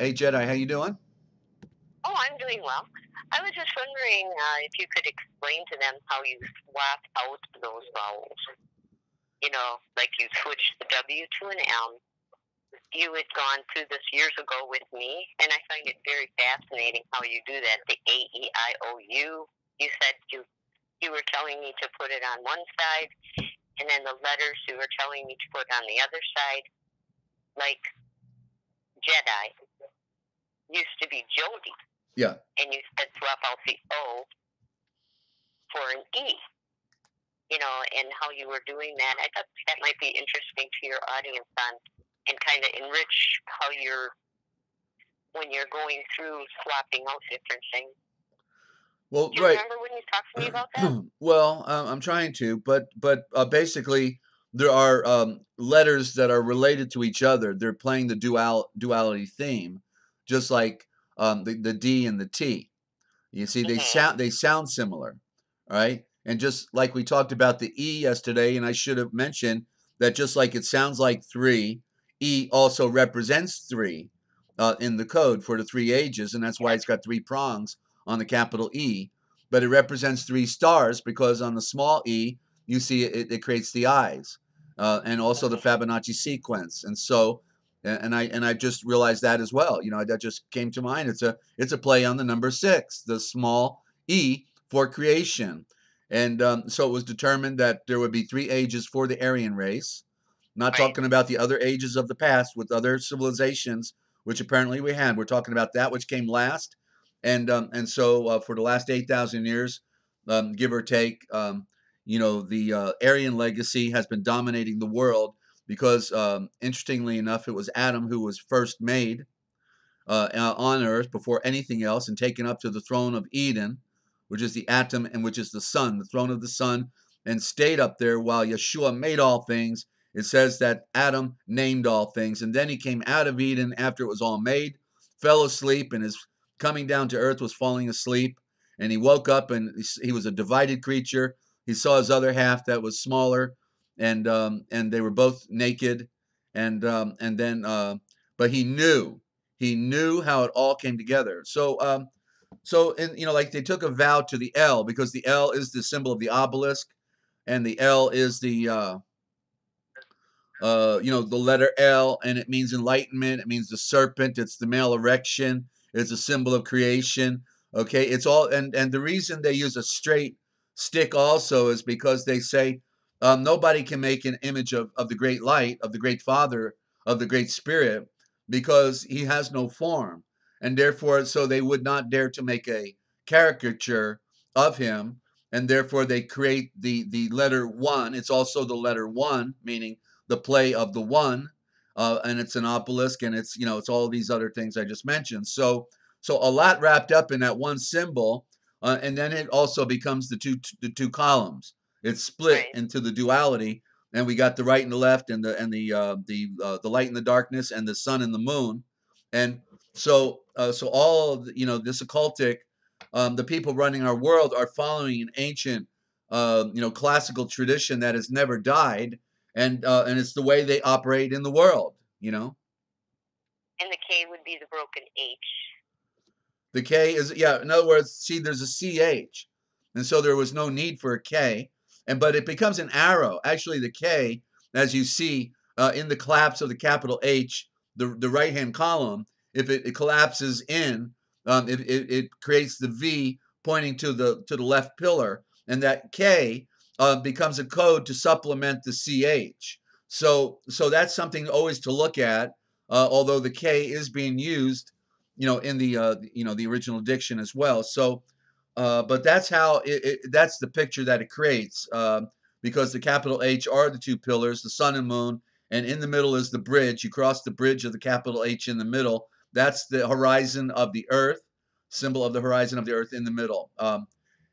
Hey Jedi, how you doing? Oh, I'm doing well. I was just wondering if you could explain to them how you swap out those vowels. You know, like you switched the W to an M. You had gone through this years ago with me, and I find it very fascinating how you do that. The A-E-I-O-U, you said you were telling me to put it on one side, and then the letters you were telling me to put on the other side. Like Jedi used to be Jody. Yeah. And you said swap out the O for an E, you know, and how you were doing that. I thought that might be interesting to your audience and kind of enrich how when you're going through swapping out different things. Well, do you remember when you talked to me about that? Well, I'm trying to, but basically there are letters that are related to each other. They're playing the duality theme, just like the D and the T. You see, they sound similar. All right. And just like we talked about the E yesterday, and I should have mentioned that just like it sounds like 3, E also represents 3 in the code for the 3 ages. And that's why it's got 3 prongs on the capital E. But it represents 3 stars because on the small E, you see it creates the eyes and also the Fibonacci sequence. And so, and I just realized that as well. You know, that just came to mind. It's a play on the number 6, the small E for creation. And so it was determined that there would be 3 ages for the Aryan race. Not talking about the other ages of the past with other civilizations, which apparently we had. We're talking about that which came last. And so for the last 8,000 years, give or take, you know, the Aryan legacy has been dominating the world because, interestingly enough, it was Adam who was first made on earth before anything else and taken up to the throne of Eden, which is the atom and which is the sun, the throne of the sun, and stayed up there while Yeshua made all things. It says that Adam named all things, and then he came out of Eden after it was all made, fell asleep, and his coming down to earth was falling asleep, and he woke up and he was a divided creature. He saw his other half that was smaller, and they were both naked, and then but he knew how it all came together. So and you know, like they took a vow to the L because the L is the symbol of the obelisk, and the L is the you know, the letter L, and it means enlightenment. It means the serpent. It's the male erection. It's a symbol of creation. Okay, it's all, and the reason they use a straight stick also is because they say nobody can make an image of the great light, of the great Father, of the great Spirit, because he has no form, and therefore, so they would not dare to make a caricature of him, and therefore they create the letter 1. It's also the letter 1, meaning the play of the one, and it's an obelisk, and it's, you know, it's all these other things I just mentioned. So a lot wrapped up in that one symbol, and then it also becomes the two columns. It's split into the duality, and we got the right and the left, and the light and the darkness, and the sun and the moon, and so all of the, you know, this occultic, the people running our world are following an ancient, you know, classical tradition that has never died. And it's the way they operate in the world, you know. And the K would be the broken H. The K is, yeah, in other words, see, there's a CH. And so there was no need for a K. But it becomes an arrow. Actually, the K, as you see in the collapse of the capital H, the right-hand column, if it collapses in, it creates the V pointing to the left pillar. And that K becomes a code to supplement the CH. So that's something always to look at, although the K is being used, you know, in the you know, the original diction as well. So, but that's how that's the picture that it creates, because the capital H are the 2 pillars, the sun and moon, and in the middle is the bridge. You cross the bridge of the capital H in the middle. That's the horizon of the earth, symbol of the horizon of the earth in the middle.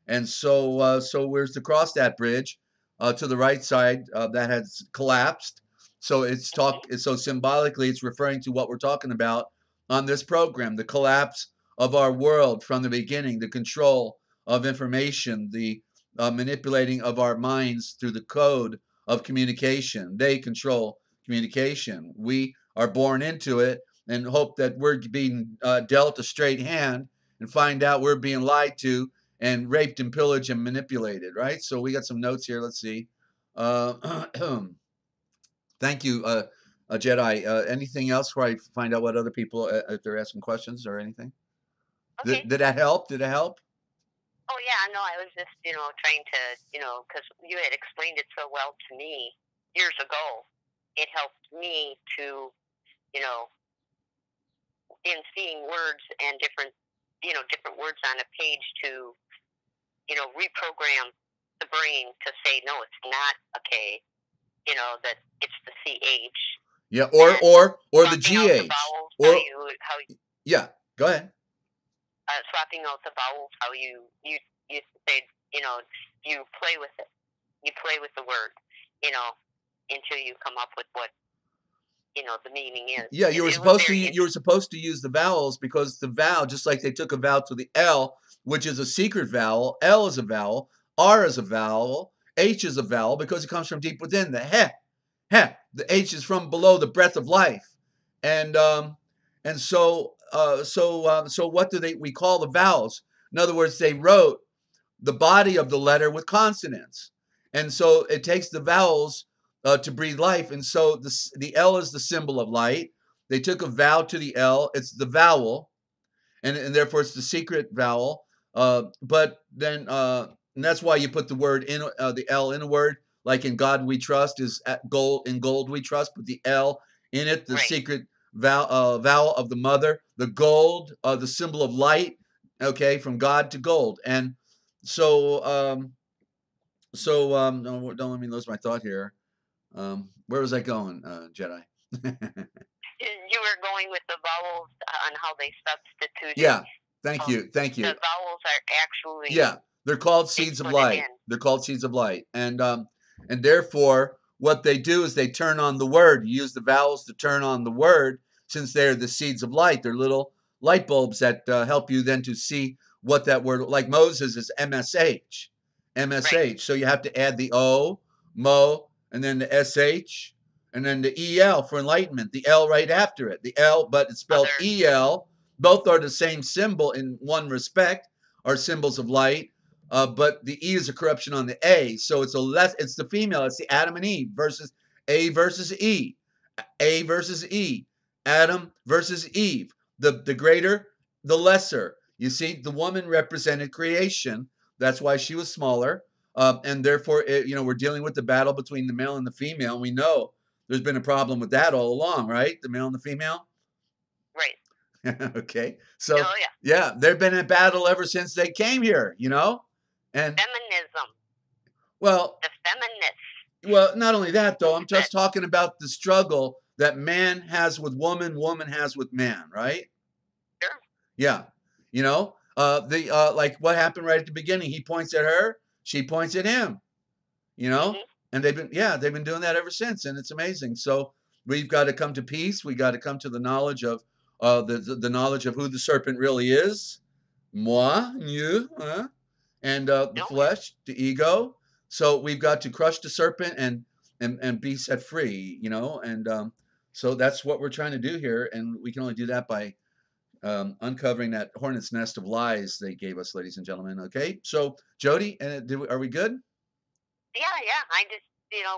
And so we're to cross that bridge to the right side that has collapsed. So so symbolically, it's referring to what we're talking about on this program: the collapse of our world from the beginning, the control of information, the manipulating of our minds through the code of communication. They control communication. We are born into it and hope that we're being dealt a straight hand, and find out we're being lied to and raped and pillaged and manipulated, right? So we got some notes here. Let's see. Thank you, Jedi. Anything else where I find out what other people, if they're asking questions or anything? Okay. Did that help? Did it help? Oh, yeah, no, I was just, you know, trying to, you know, because you had explained it so well to me years ago. It helped me to, you know, in seeing words and different, you know, different words on a page to, you know, reprogram the brain to say, no, it's not a K, you know, that it's the CH. Yeah, or the GH. Or yeah, go ahead. Swapping out the vowels, how you say, you know, you play with it. You play with the word, you know, until you come up with what, you know, the meaning is. Yeah, you were supposed to use the vowels, because the vowel, just like they took a vowel to the L, which is a secret vowel. L is a vowel. R is a vowel. H is a vowel because it comes from deep within. The heh. The H is from below the breath of life. And so what do we call the vowels? In other words, they wrote the body of the letter with consonants. And so it takes the vowels to breathe life. And so the L is the symbol of light. They took a vowel to the L. It's the vowel, and therefore it's the secret vowel. But then, and that's why you put the word in the L in a word. Like in God we trust is gold. In gold we trust. Put the L in it. The secret vowel of the mother. The gold, the symbol of light. Okay, from God to gold. And so don't let me lose my thought here. Where was I going, Jedi? You were going with the vowels on how they substituted. Yeah, thank you. The vowels are actually, yeah, they're called seeds of light. They're called seeds of light, and therefore what they do is they turn on the word. You use the vowels to turn on the word, since they're the seeds of light. They're little light bulbs that help you then to see what that word. Like Moses is MSH. Right. So you have to add the O, Mo, and then the SH, and then the EL for enlightenment. The L right after it. The L, but it's spelled EL. Both are the same symbol in one respect, are symbols of light. But the E is a corruption on the A, so it's it's the female. It's the Adam and Eve versus A versus E, A versus E, Adam versus Eve. The greater, the lesser. You see, the woman represented creation. That's why she was smaller, and therefore, we're dealing with the battle between the male and the female. And we know there's been a problem with that all along, right? The male and the female. Right. Okay. So yeah, they've been in battle ever since they came here, And feminism. Well, the feminists. Well, not only that though, I'm just talking about the struggle that man has with woman, woman has with man, right? Sure. Yeah. Like what happened right at the beginning, he points at her, she points at him, Mm-hmm. And they've been doing that ever since, and it's amazing. So we've got to come to peace. We got to come to the knowledge of the knowledge of who the serpent really is, moi, you, and the flesh, the ego. So we've got to crush the serpent and be set free, and so that's what we're trying to do here, and we can only do that by uncovering that hornet's nest of lies they gave us, ladies and gentlemen. Okay, so Jody, are we good? Yeah. I just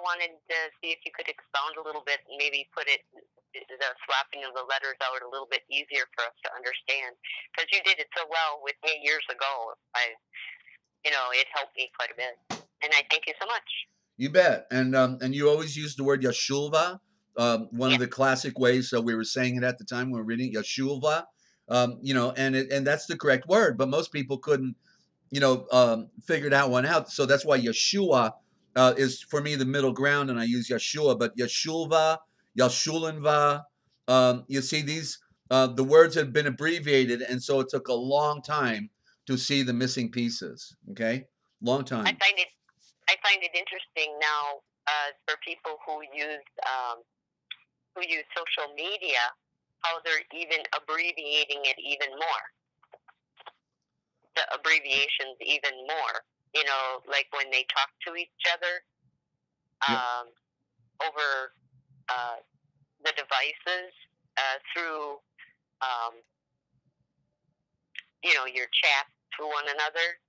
wanted to see if you could expound a little bit and maybe put the swapping of the letters out a little bit easier for us to understand, because you did it so well with me years ago. It helped me quite a bit, and I thank you so much. You bet. And you always use the word Yeshulva, one of the classic ways. So we were saying it at the time when we were reading Yeshulva, and that's the correct word, but most people couldn't, figure that one out. So that's why Yeshua is for me the middle ground, and I use Yeshua, but Yeshulva, Yeshulinva, you see these, the words have been abbreviated, and so it took a long time to see the missing pieces. Okay, long time. I find it interesting now for people who use social media, how they're even abbreviating it even more. The abbreviations even more. Like when they talk to each other over the devices through your chat to one another.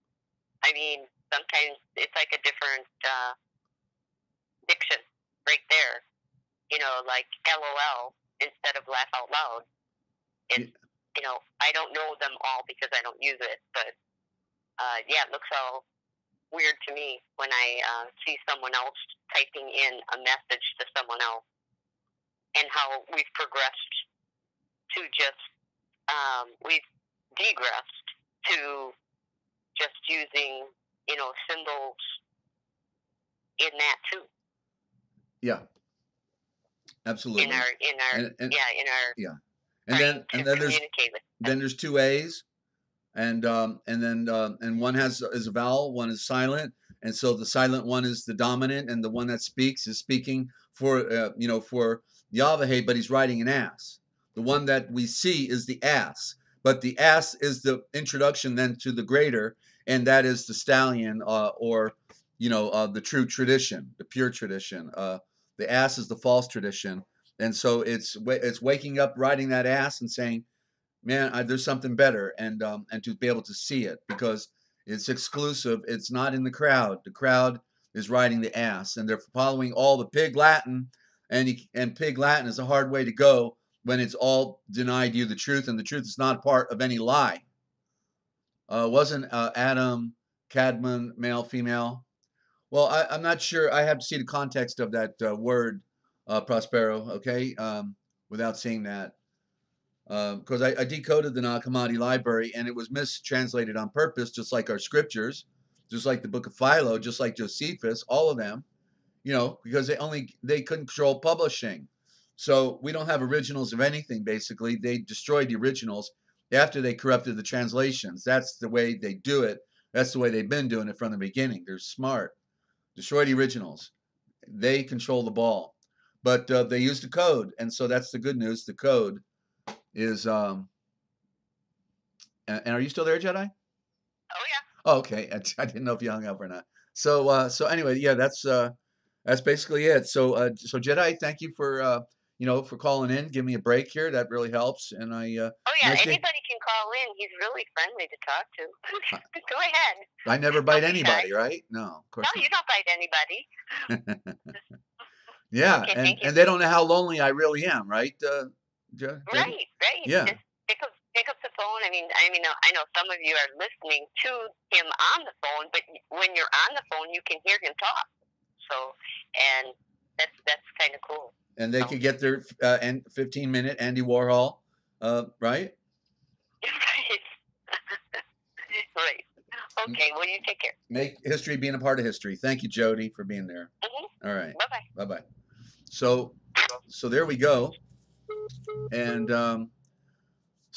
I mean, sometimes it's like a different diction right there. Like LOL instead of laugh out loud. It's, I don't know them all because I don't use it, but it looks all weird to me when I see someone else typing in a message to someone else, and how we've progressed to just, we've degressed to just using, symbols in that too. Yeah. Absolutely. In our and then there's two A's, and one is a vowel, one is silent, and so the silent one is the dominant, and the one that speaks is speaking for for Yahweh, but he's riding an ass. The one that we see is the ass, but the ass is the introduction then to the greater, and that is the stallion, or the true tradition, the pure tradition. The ass is the false tradition, and so it's waking up, riding that ass, and saying, "Man, there's something better," and to be able to see it because it's exclusive. It's not in the crowd. The crowd is riding the ass, and they're following all the pig Latin, and pig Latin is a hard way to go when it's all denied you the truth, and the truth is not part of any lie. Wasn't Adam, Cadman, male, female? Well, I'm not sure. I have to see the context of that word, Prospero, okay, without seeing that. Because I decoded the Nag Hammadi library, and it was mistranslated on purpose, just like our scriptures, just like the book of Philo, just like Josephus, all of them, because they couldn't control publishing. So we don't have originals of anything, basically. They destroyed the originals after they corrupted the translations. That's the way they do it. That's the way they've been doing it from the beginning. They're smart. Destroy the originals. They control the ball. But they use the code, and so that's the good news. The code is and are you still there, Jedi? Oh yeah. Oh, okay. I didn't know if you hung up or not. So anyway, yeah, that's basically it. So Jedi, thank you for for calling in. Give me a break here. That really helps. And Oh yeah, nice anybody can call in. He's really friendly to talk to. Go ahead. I never bite Don't be anybody, shy. right? No, of course No, you don't bite anybody. Yeah, Okay, and thank you. and they don't know how lonely I really am, right? Debbie? Right, right. Yeah. Just pick up the phone. I know some of you are listening to him on the phone, but when you're on the phone, you can hear him talk. So, and that's kind of cool. And they could get their 15-minute Andy Warhol, right? Right. Right. Okay. Well, you take care. Make history being a part of history. Thank you, Jody, for being there. Mm-hmm. All right. Bye-bye. Bye-bye. So there we go. And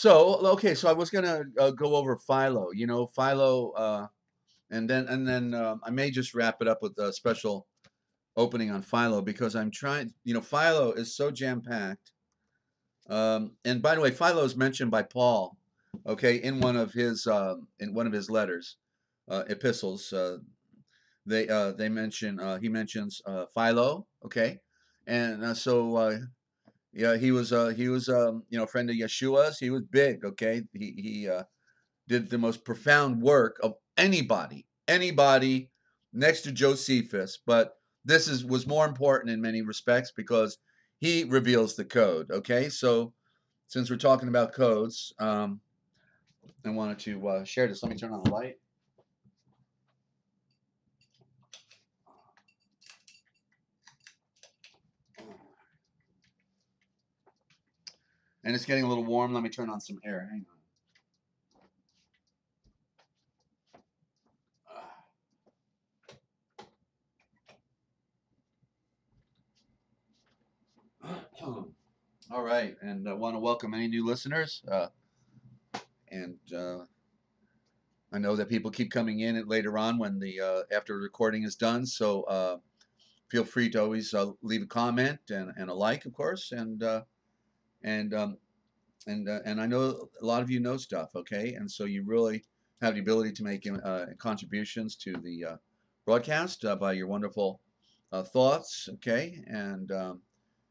okay. So I was gonna go over Philo. Philo, and then I may just wrap it up with a special opening on Philo because I'm trying. Philo is so jam packed. And by the way, Philo is mentioned by Paul, okay, in one of his letters, epistles. They mention he mentions Philo, okay, and yeah, he was a friend of Yeshua's. He was big, okay. He did the most profound work of anybody next to Josephus, but this was more important in many respects because he reveals the code, okay. So since we're talking about codes, I wanted to share this. Let me turn on the light. And it's getting a little warm. Let me turn on some air. Hang on. All right, and I want to welcome any new listeners. And I know that people keep coming in later on when the after the recording is done. So feel free to always leave a comment and a like, of course. And I know a lot of you know stuff, okay? And so you really have the ability to make contributions to the broadcast by your wonderful thoughts, okay?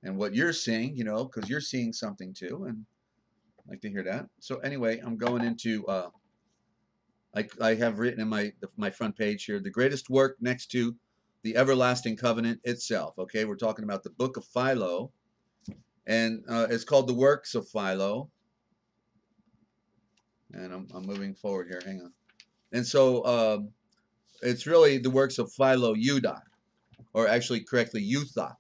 And what you're seeing, because you're seeing something too, and I'd like to hear that. So anyway, I'm going into I have written in my front page here the greatest work next to the everlasting covenant itself. Okay, we're talking about the book of Philo, and it's called the works of Philo. And I'm moving forward here. Hang on. And so it's really the works of Philo Judah, or actually correctly Eutha.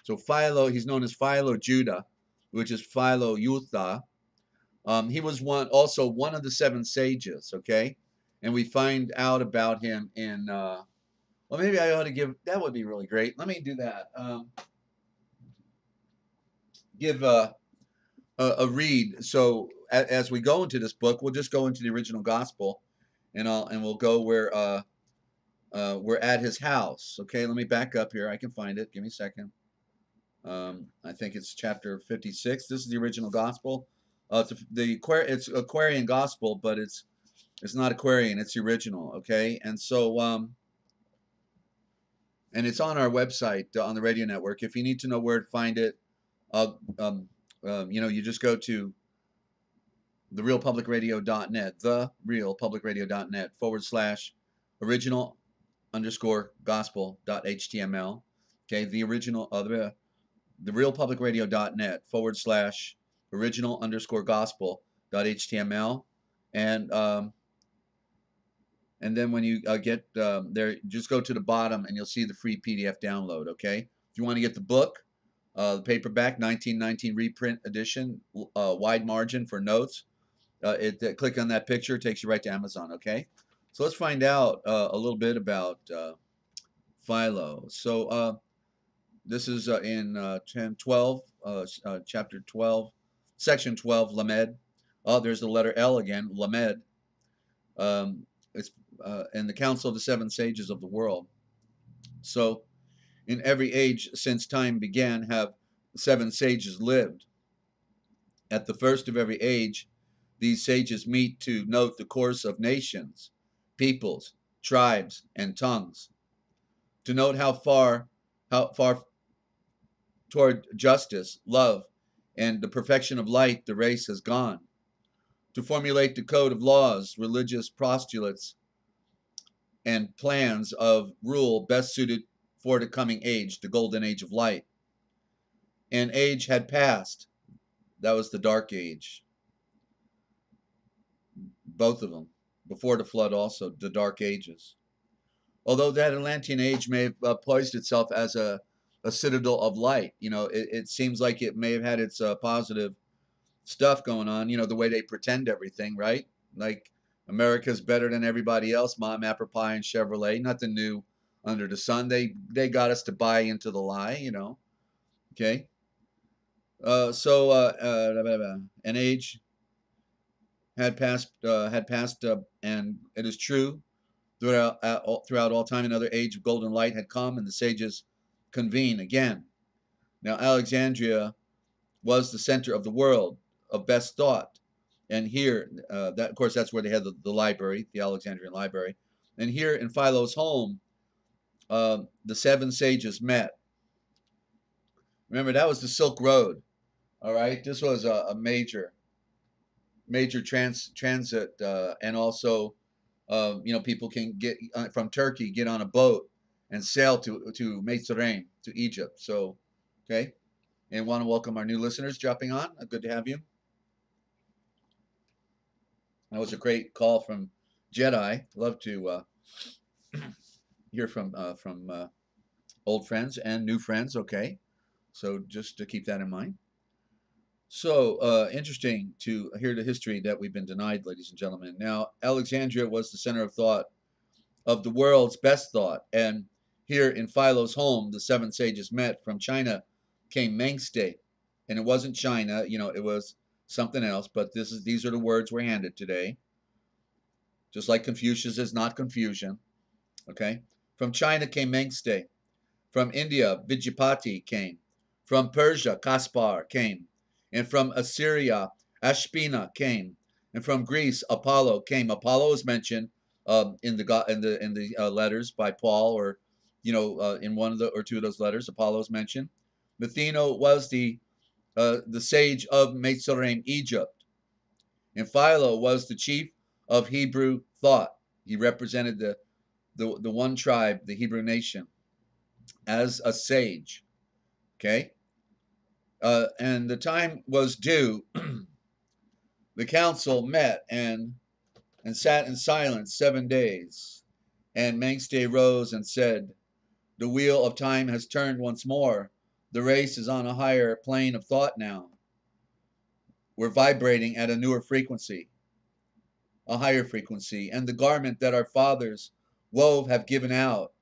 So Philo, he's known as Philo Judah, which is Philo Eutha. He was also one of the 7 sages. Okay, and we find out about him in. Well, maybe I ought to give. That would be really great. Let me do that. Give a read. So as we go into this book, we'll just go into the original gospel, and we'll go where we're at his house. Okay, let me back up here. I can find it. Give me a second. I think it's chapter 56. This is the original gospel. It's Aquarian gospel, but it's It's not Aquarian, it's the original, okay? And so, and it's on our website, on the radio network. If you need to know where to find it, you just go to therealpublicradio.net, therealpublicradio.net /original_gospel.html. Okay, therealpublicradio.net /original_gospel.html. And then when you get there, just go to the bottom and you'll see the free PDF download, okay? If you want to get the book, the paperback, 1919 reprint edition, wide margin for notes, click on that picture, it takes you right to Amazon, okay? So let's find out a little bit about Philo. So this is in 10:12, chapter 12, section 12, Lamed. Oh, there's the letter L again, Lamed. It's in the Council of the Seven Sages of the world. So in every age since time began have 7 sages lived. At the first of every age, these sages meet to note the course of nations, peoples, tribes, and tongues, to note how far toward justice, love, and the perfection of light the race has gone, to formulate the code of laws, religious postulates, and plans of rule best suited for the coming age, the golden age of light. An age had passed. That was the dark age. Both of them. Before the flood also, the dark ages. Although that Atlantean age may have poised itself as a citadel of light, it seems like it may have had its positive stuff going on, the way they pretend everything, right? Like America's better than everybody else, Mom, apple pie, and Chevrolet, nothing new under the sun. They got us to buy into the lie, okay? So an age had passed, and it is true throughout all time another age of golden light had come, and the sages convene again. Now Alexandria was the center of the world of best thought, and here, that of course, that's where they had the library, the Alexandrian library, and here in Philo's home, the 7 sages met. Remember, that was the Silk Road. All right, this was a major transit, and also, people can get from Turkey, get on a boat and sail to Mitzrayim, to Egypt. So, okay, and want to welcome our new listeners dropping on. Good to have you. That was a great call from Jedi. Love to hear from old friends and new friends. Okay, so just to keep that in mind. So interesting to hear the history that we've been denied, ladies and gentlemen. Now, Alexandria was the center of thought, of the world's best thought, and here in Philo's home, the 7 sages met. From China came Mengste, and it wasn't China, it was something else. But these are the words we're handed today. Just like Confucius is not confusion. Okay, from China came Mengste. From India, Vijayapati came. From Persia, Caspar came. And from Assyria, Ashpina came. And from Greece, Apollo came. Apollo is mentioned in the letters by Paul, or in one of the or two of those letters. Apollo is mentioned. Methino was the sage of Mitzrayim, Egypt, and Philo was the chief of Hebrew thought. He represented the one tribe, the Hebrew nation, as a sage. Okay, and the time was due. The council met and sat in silence 7 days. And Mengste rose and said, "The wheel of time has turned once more. The race is on a higher plane of thought now. We're vibrating at a newer frequency, a higher frequency, and the garment that our fathers wove have given out.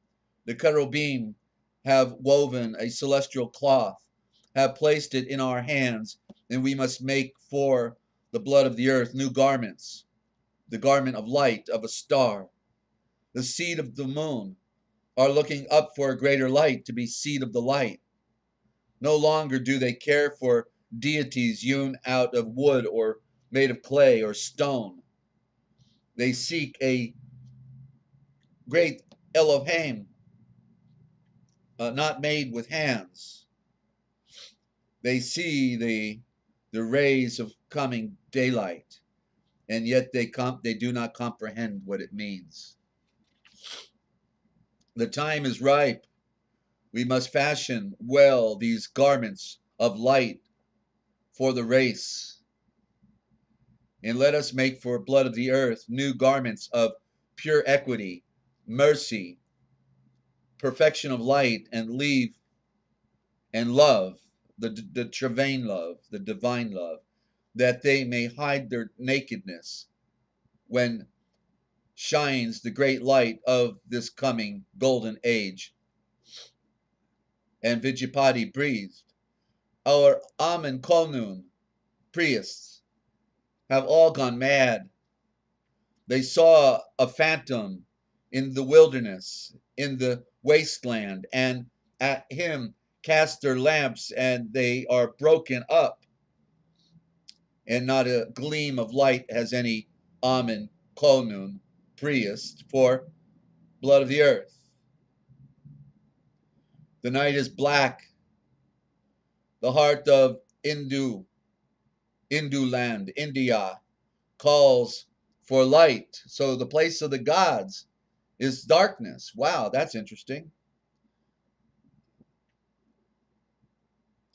The cherubim have woven a celestial cloth, have placed it in our hands, and we must make for the blood of the earth new garments, the garment of light of a star. The seed of the moon are looking up for a greater light to be seed of the light. No longer do they care for deities hewn out of wood or made of clay or stone. They seek a great Elohim, not made with hands. They see the rays of coming daylight, and yet they do not comprehend what it means. The time is ripe. We must fashion well these garments of light for the race. And let us make for blood of the earth new garments of pure equity, mercy, perfection of light, and leave and love, the Trevane love, the divine love, that they may hide their nakedness when shines the great light of this coming golden age. And Vijayapati breathed, our Amen Kolnun priests have all gone mad. They saw a phantom in the wilderness, in the wasteland, and at him cast their lamps, and they are broken up, and not a gleam of light has any Amen Konun priest for blood of the earth. The night is black. The heart of Hindu land, India, calls for light. So the place of the gods is darkness. Wow, that's interesting.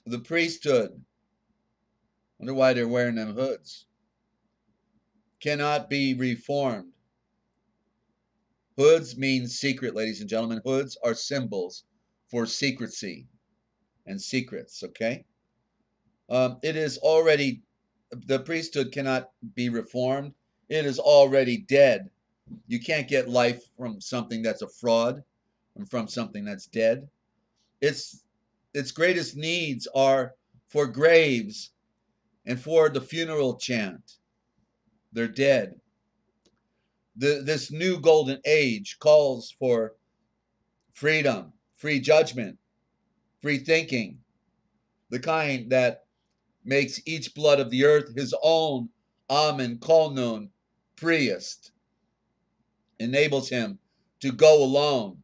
The priesthood, wonder why they're wearing them hoods, cannot be reformed. Hoods mean secret, ladies and gentlemen. Hoods are symbols for secrecy and secrets, okay? It is already, the priesthood cannot be reformed. It is already dead. You can't get life from something that's a fraud and from something that's dead. Its greatest needs are for graves and for the funeral chant. They're dead. This new golden age calls for freedom, free judgment, free thinking, the kind that makes each blood of the earth his own Amen Kolnun priest, enables him to go alone,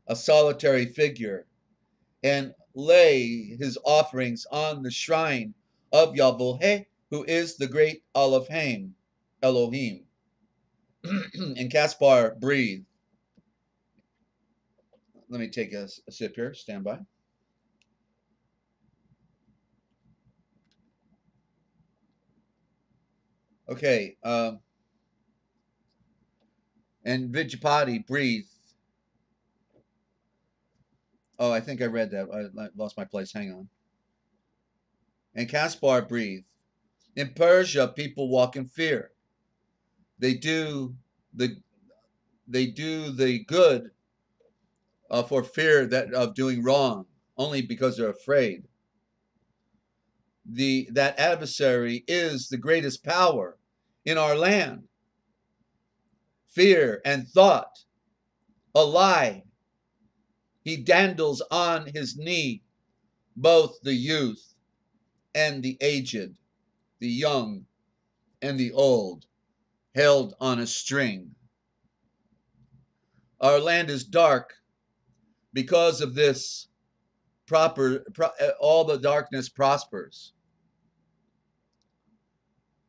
a solitary figure, and lay his offerings on the shrine of Yahweh, who is the great Elohim. And Caspar breathed. Let me take a sip here. Stand by. Okay. And Vijayapati breathed. Oh, I think I read that. I lost my place. Hang on. And Caspar breathed. In Persia, people walk in fear. They do the good for fear of doing wrong, only because they're afraid. That adversary is the greatest power in our land. Fear and thought, a lie. He dandles on his knee both the youth and the aged, the young and the old, held on a string. Our land is dark because of this. All the darkness prospers.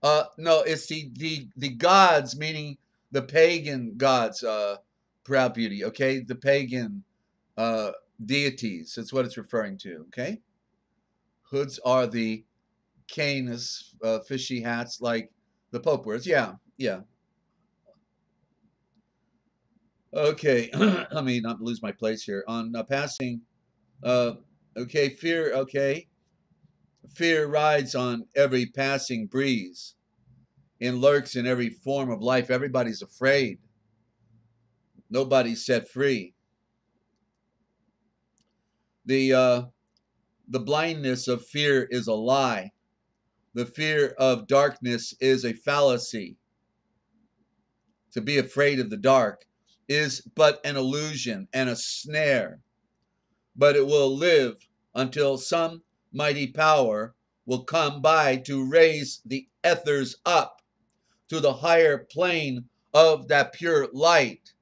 No, it's the gods, meaning the pagan gods, proud beauty. Okay, the pagan deities. That's what it's referring to. Okay, hoods are the canis, fishy hats like the Pope wears. Yeah, yeah. Okay, let me not lose my place here on passing. Okay, fear. Okay, fear rides on every passing breeze and lurks in every form of life. Everybody's afraid. Nobody's set free. The blindness of fear is a lie. The fear of darkness is a fallacy. To be afraid of the dark is but an illusion and a snare, but it will live until some mighty power will come by to raise the ethers up, to the higher plane of that pure light.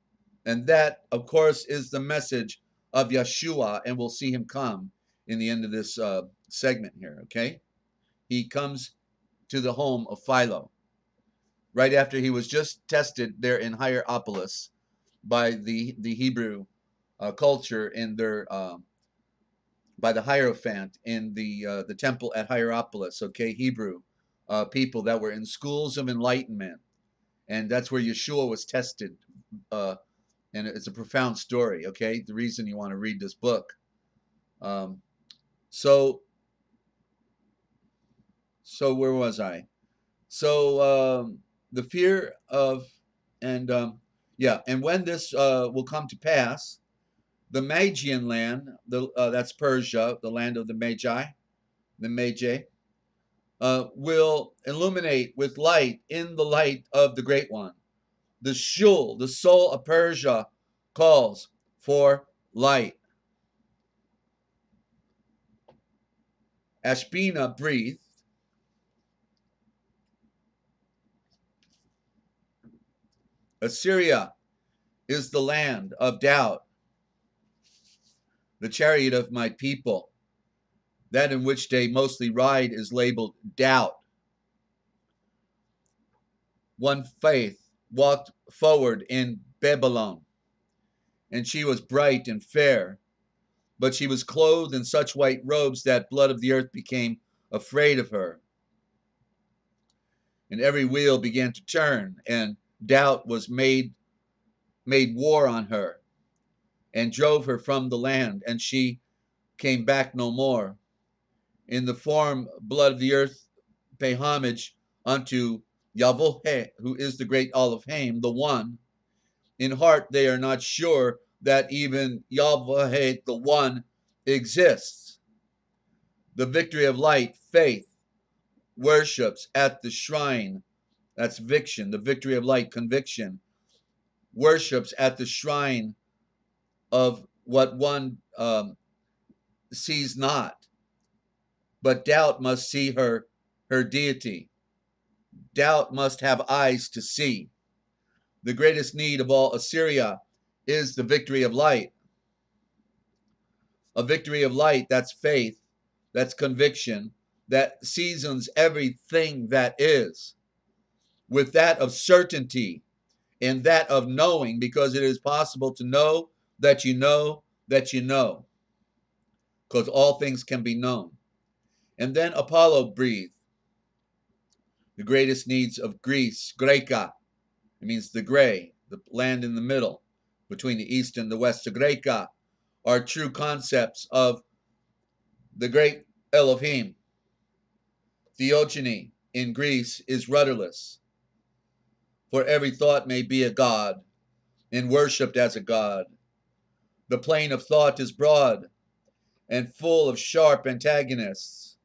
And that, of course, is the message of Yeshua, and we'll see him come in the end of this segment here, okay? He comes to the home of Philo right after he was just tested there in Hierapolis by the Hebrew culture in their by the Hierophant in the temple at Hierapolis, okay? Hebrew people that were in schools of enlightenment, and that's where Yeshua was tested. And it's a profound story, okay? The reason you want to read this book. So where was I? So the fear of, and and when this will come to pass, the Magian land, that's Persia, the land of the Magi, will illuminate with light in the light of the Great One. The Shul, the soul of Persia, calls for light. Ashbina breathed. Assyria is the land of doubt. The chariot of my people, that in which they mostly ride, is labeled doubt. One faith walked forward in Babylon, and she was bright and fair, but she was clothed in such white robes that blood of the earth became afraid of her. And every wheel began to turn, and doubt was made war on her, and drove her from the land, and she came back no more. In the form, blood of the earth, pay homage unto Yahweh, who is the great Elohim, the one. In heart, they are not sure that even Yahweh, the one, exists. The victory of light, faith, worships at the shrine. That's viction, the victory of light, conviction. Worships at the shrine of what one sees not. But doubt must see her deity. Doubt must have eyes to see. The greatest need of all Assyria is the victory of light. A victory of light, that's faith, that's conviction, that seasons everything that is with that of certainty and that of knowing, because it is possible to know that you know that you know, because all things can be known. And then Apollo breathed. The greatest needs of Greece, Greca, it means the gray, the land in the middle, between the east and the west. The Greca are true concepts of the great Elohim. Theogony in Greece is rudderless, for every thought may be a god and worshipped as a god. The plane of thought is broad and full of sharp antagonists,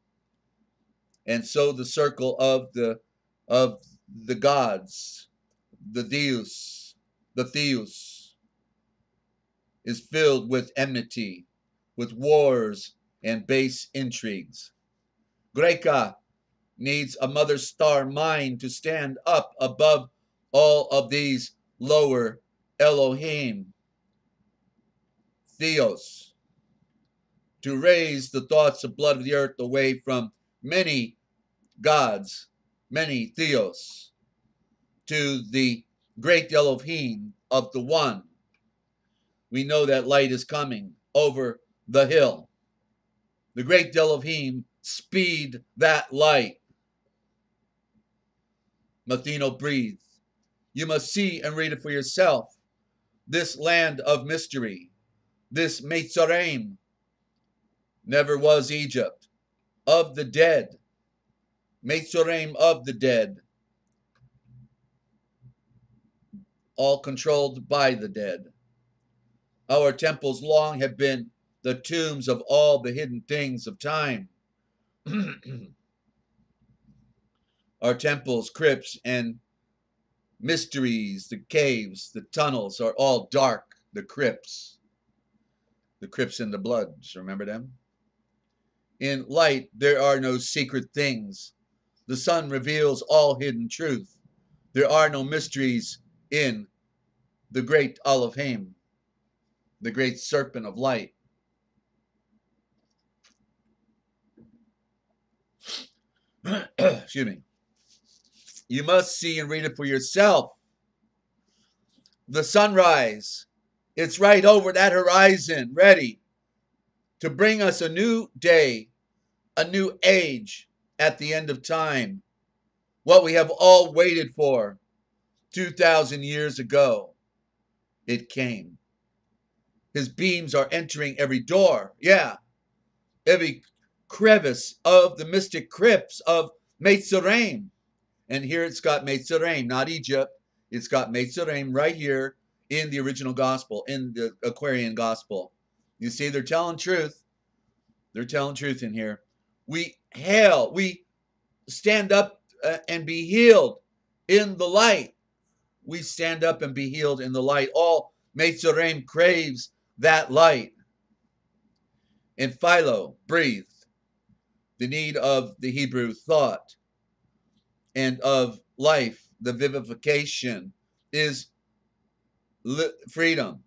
and so the circle of the gods, the Deus, the Theus, is filled with enmity, with wars and base intrigues. Greca needs a mother star mind to stand up above all of these lower Elohim, Theos, to raise the thoughts of blood of the earth away from many gods, many Theos, to the great Elohim of the one. We know that light is coming over the hill. The great Elohim, speed that light. Mathino breathed. You must see and read it for yourself. This land of mystery, this Mitzrayim, never was Egypt, of the dead, Mitzrayim of the dead, all controlled by the dead. Our temples long have been the tombs of all the hidden things of time. Our temples, crypts, and mysteries, the caves, the tunnels are all dark. The crypts in the blood, remember them? In light, there are no secret things. The sun reveals all hidden truth. There are no mysteries in the great Elohim, the great serpent of light. Excuse me. You must see and read it for yourself. The sunrise, it's right over that horizon, ready to bring us a new day, a new age at the end of time. What we have all waited for 2,000 years ago, it came. His beams are entering every door. Yeah, every crevice of the mystic crypts of Metziraim. And here it's got Metziraim, not Egypt. It's got Metziraim right here in the original gospel, in the Aquarian gospel. You see, they're telling truth. They're telling truth in here. We hail, we stand up and be healed in the light. We stand up and be healed in the light. All Metziraim craves that light. And Philo breathed the need of the Hebrew thought and of life. The vivification is freedom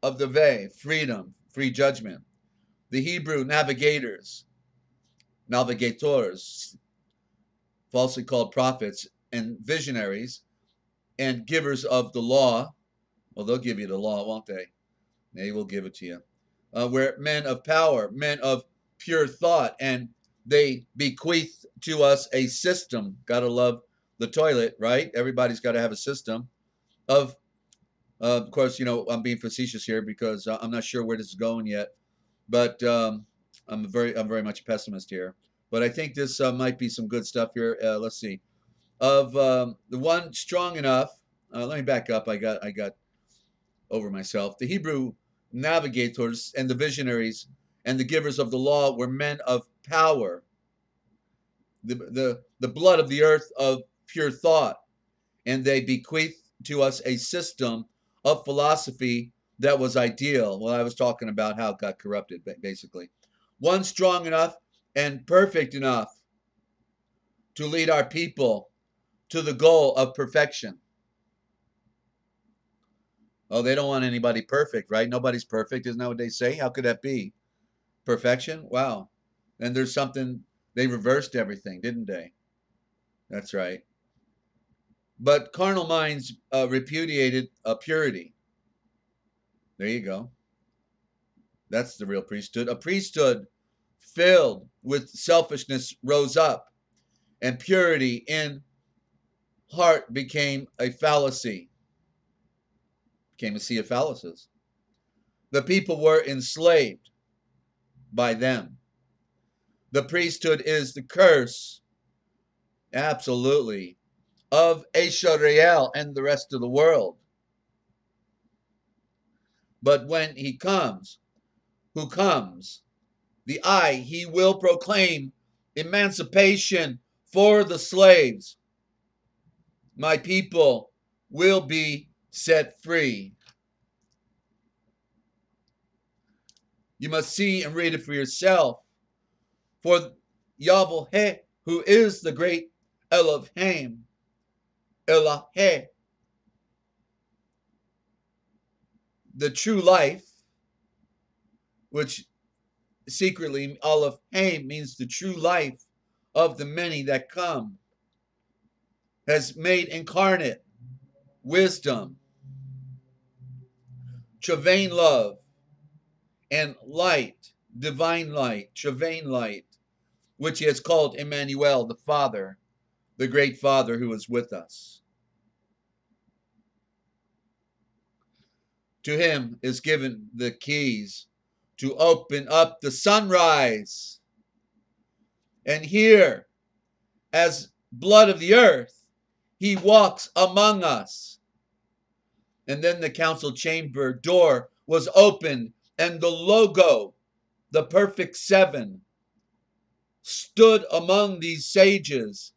of the Ve, freedom, free judgment. The Hebrew navigators, falsely called prophets and visionaries and givers of the law. Well, they'll give you the law, won't they? They will give it to you. We're men of power, men of pure thought, and they bequeath to us a system. Gotta love the toilet, right? Everybody's got to have a system of course, you know, I'm being facetious here because I'm not sure where this is going yet, but I'm very much a pessimist here. But I think this might be some good stuff here. Let's see. Of the one strong enough. Let me back up. I got over myself. The Hebrew navigators and the visionaries and the givers of the law were men of power. The blood of the earth of pure thought, and they bequeathed to us a system of philosophy that was ideal. Well, I was talking about how it got corrupted, basically. One strong enough and perfect enough to lead our people to the goal of perfection. Oh, they don't want anybody perfect, right? Nobody's perfect. Isn't that what they say? How could that be? Perfection? Wow. And there's something, they reversed everything, didn't they? That's right. But carnal minds repudiated purity. There you go. That's the real priesthood. A priesthood filled with selfishness rose up, and purity in heart became a fallacy, became a sea of fallacies. The people were enslaved by them. The priesthood is the curse, absolutely, of Israel and the rest of the world. But when he comes, who comes? The he will proclaim emancipation for the slaves. My people will be set free. You must see and read it for yourself. For Yahweh, who is the great Elohim, Eloheh, the true life, which secretly Elohim means the true life of the many that come, has made incarnate wisdom, Travain love, and light, divine light, Travain light, which he has called Emmanuel, the Father, the great Father who is with us. To him is given the keys to open up the sunrise. And here, as blood of the earth, he walks among us. And then the council chamber door was opened, and the logo, the perfect seven, stood among these sages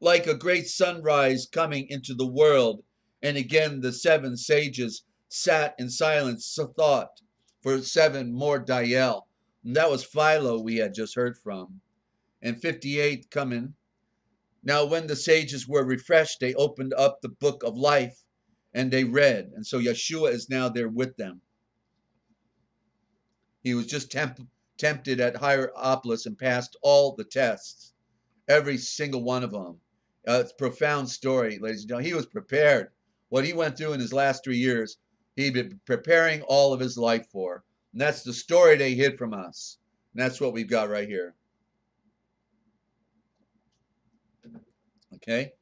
like a great sunrise coming into the world. And again, the seven sages sat in silence, thought for 7 more Diel. And that was Philo we had just heard from. And 58 coming, Now, when the sages were refreshed, they opened up the book of life and they read. And so Yeshua is now there with them. He was just tempted at Hierapolis and passed all the tests, every single one of them. It's a profound story, ladies and gentlemen. He was prepared. What he went through in his last 3 years, he'd been preparing all of his life for. And that's the story they hid from us. And that's what we've got right here. Okay?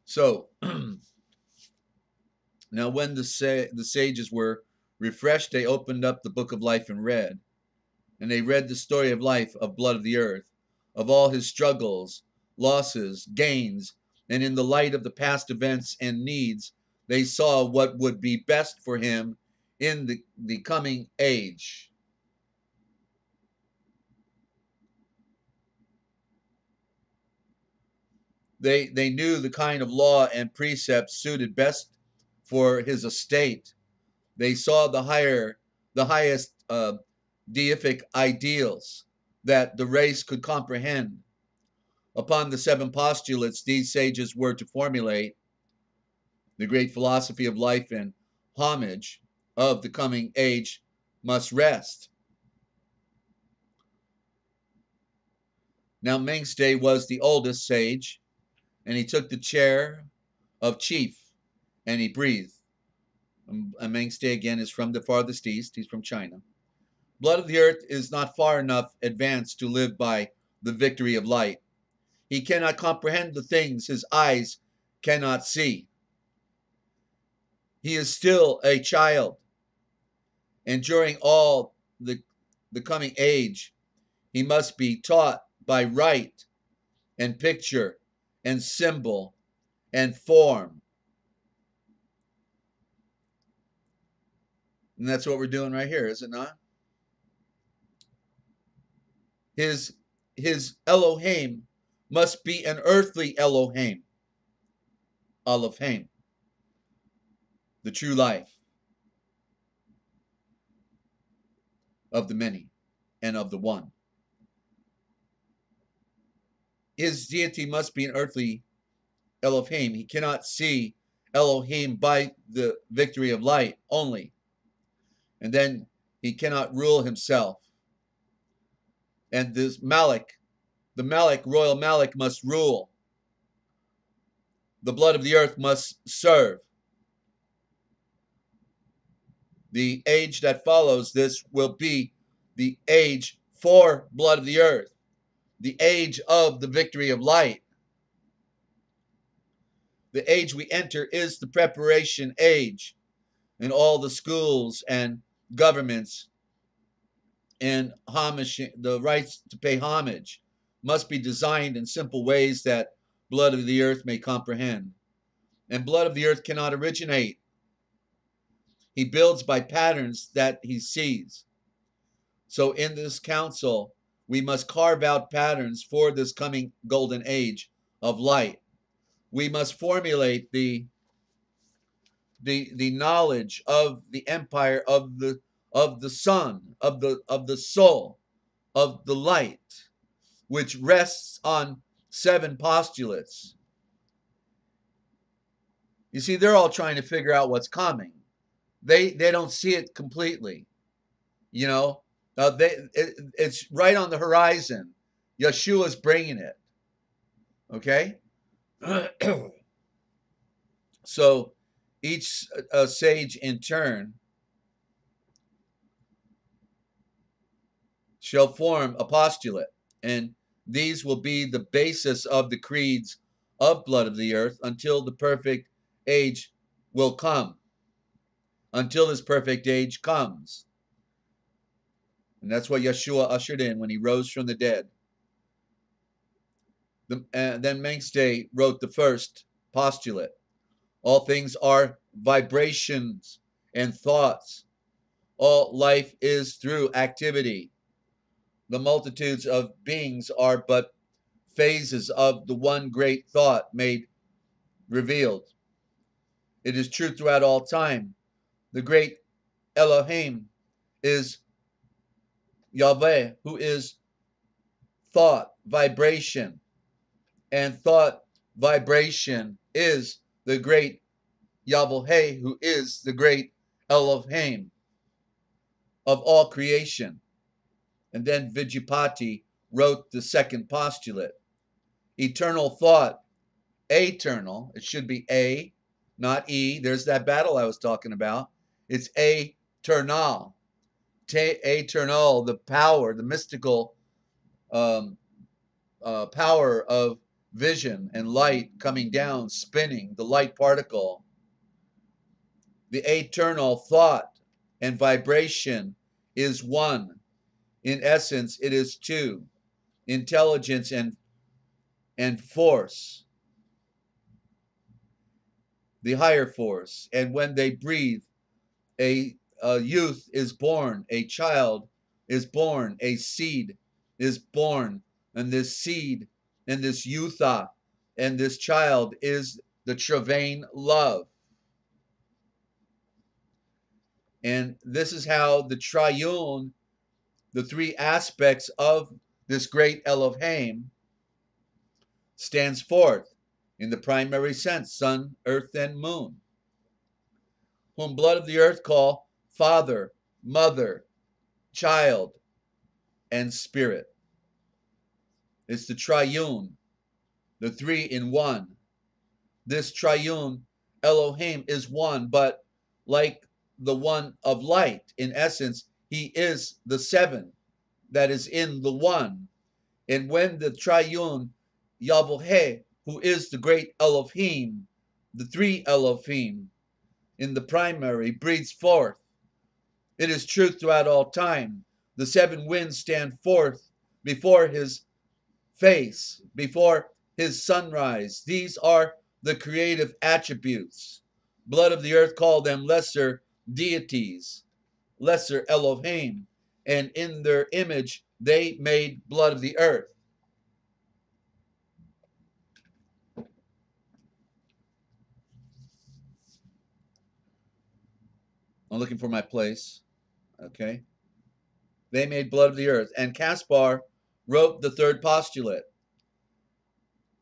So, now when the sages were refreshed, they opened up the book of life and read. And they read the story of life, of blood of the earth, of all his struggles, losses, gains, and in the light of the past events and needs, they saw what would be best for him in the coming age. They knew the kind of law and precepts suited best for his estate. They saw the highest deific ideals that the race could comprehend. Upon the 7 postulates these sages were to formulate, the great philosophy of life and homage of the coming age must rest. Now Mengste was the oldest sage, and he took the chair of chief, and he breathed. Mengste again is from the farthest east. He's from China. Blood of the earth is not far enough advanced to live by the victory of light. He cannot comprehend the things his eyes cannot see. He is still a child. And during all the coming age, he must be taught by rite and picture and symbol and form. And that's what we're doing right here, is it not? His Elohim must be an earthly Elohim, Elohim, the true life of the many and of the one. His deity must be an earthly Elohim. He cannot see Elohim by the victory of light only. And then he cannot rule himself. And this Malik, the Malik, royal Malik, must rule. The blood of the earth must serve. The age that follows this will be the age for blood of the earth, the age of the victory of light. The age we enter is the preparation age, and all the schools and governments and homage, the rights to pay homage, must be designed in simple ways that blood of the earth may comprehend. And blood of the earth cannot originate. He builds by patterns that he sees. So in this council, we must carve out patterns for this coming golden age of light. We must formulate the knowledge of the empire of the sun, of the soul, of the light, which rests on 7 postulates. You see, they're all trying to figure out what's coming. They don't see it completely. You know, it's right on the horizon. Yeshua's bringing it. Okay? So each sage in turn shall form a postulate, and these will be the basis of the creeds of blood of the earth until the perfect age will come. Until this perfect age comes. And that's what Yeshua ushered in when he rose from the dead. Then Mengste wrote the first postulate. All things are vibrations and thoughts. All life is through activity. The multitudes of beings are but phases of the one great thought made revealed. It is true throughout all time. The great Elohim is Yahweh, who is thought, vibration, and thought vibration is the great Yahweh, who is the great Elohim of all creation. And then Vijayapati wrote the second postulate. Eternal thought, eternal, it should be A, not E. There's that battle I was talking about. It's eternal. Eternal, the power, the mystical power of vision and light coming down, spinning, the light particle. The eternal thought and vibration is one. In essence, it is two. Intelligence and force, the higher force. And when they breathe, a youth is born, a child is born, a seed is born, and this seed and this youtha and this child is the Travain love. And this is how the triune, the three aspects of this great Elohim, stands forth in the primary sense, sun, earth, and moon, whom blood of the earth call father, mother, child, and spirit. It's the triune, the three in one. This triune Elohim is one, but like the one of light, in essence, he is the seven that is in the one. And when the triune Yahweh, who is the great Elohim, the three Elohim in the primary, breathes forth, it is truth throughout all time. The seven winds stand forth before his face, before his sunrise. These are the creative attributes. Blood of the earth called them lesser deities, lesser Elohim, and in their image they made blood of the earth. I'm looking for my place. Okay. They made blood of the earth. And Caspar wrote the third postulate.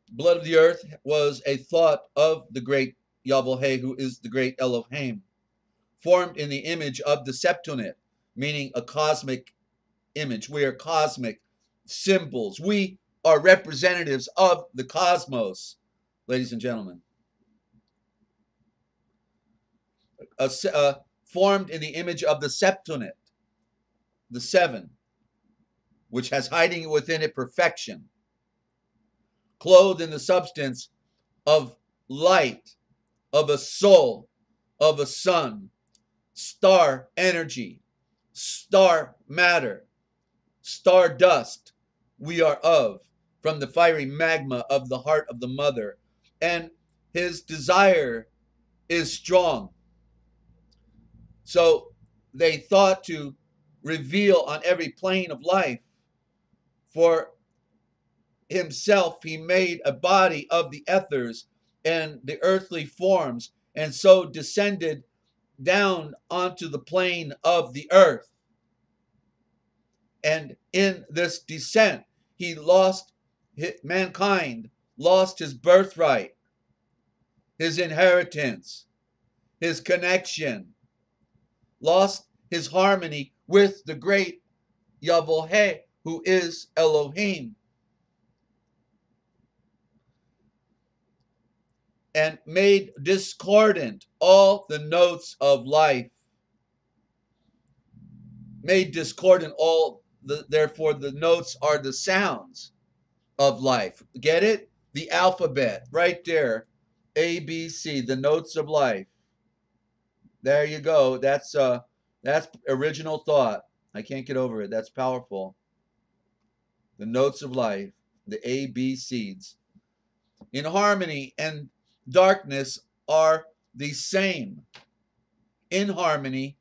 Blood of the earth was a thought of the great Yahweh, who is the great Elohim, formed in the image of the Septuagint, meaning a cosmic image. We are cosmic symbols. We are representatives of the cosmos, ladies and gentlemen. Formed in the image of the Septuagint, the seven, which has hiding within it perfection, clothed in the substance of light, of a soul, of a sun, star energy, star matter, star dust we are of, from the fiery magma of the heart of the mother. And his desire is strong. So they thought to reveal on every plane of life. For himself, he made a body of the ethers and the earthly forms, and so descended down onto the plane of the earth. And in this descent, mankind lost his birthright, his inheritance, his connection, lost his harmony with the great Yahweh, who is Elohim, and made discordant all the notes of life. Made discordant therefore the notes are the sounds of life. Get it? The alphabet, right there. A, B, C, the notes of life. There you go. That's original thought. I can't get over it. That's powerful. The notes of life, the A, B, C's. In harmony and darkness are the same. In harmony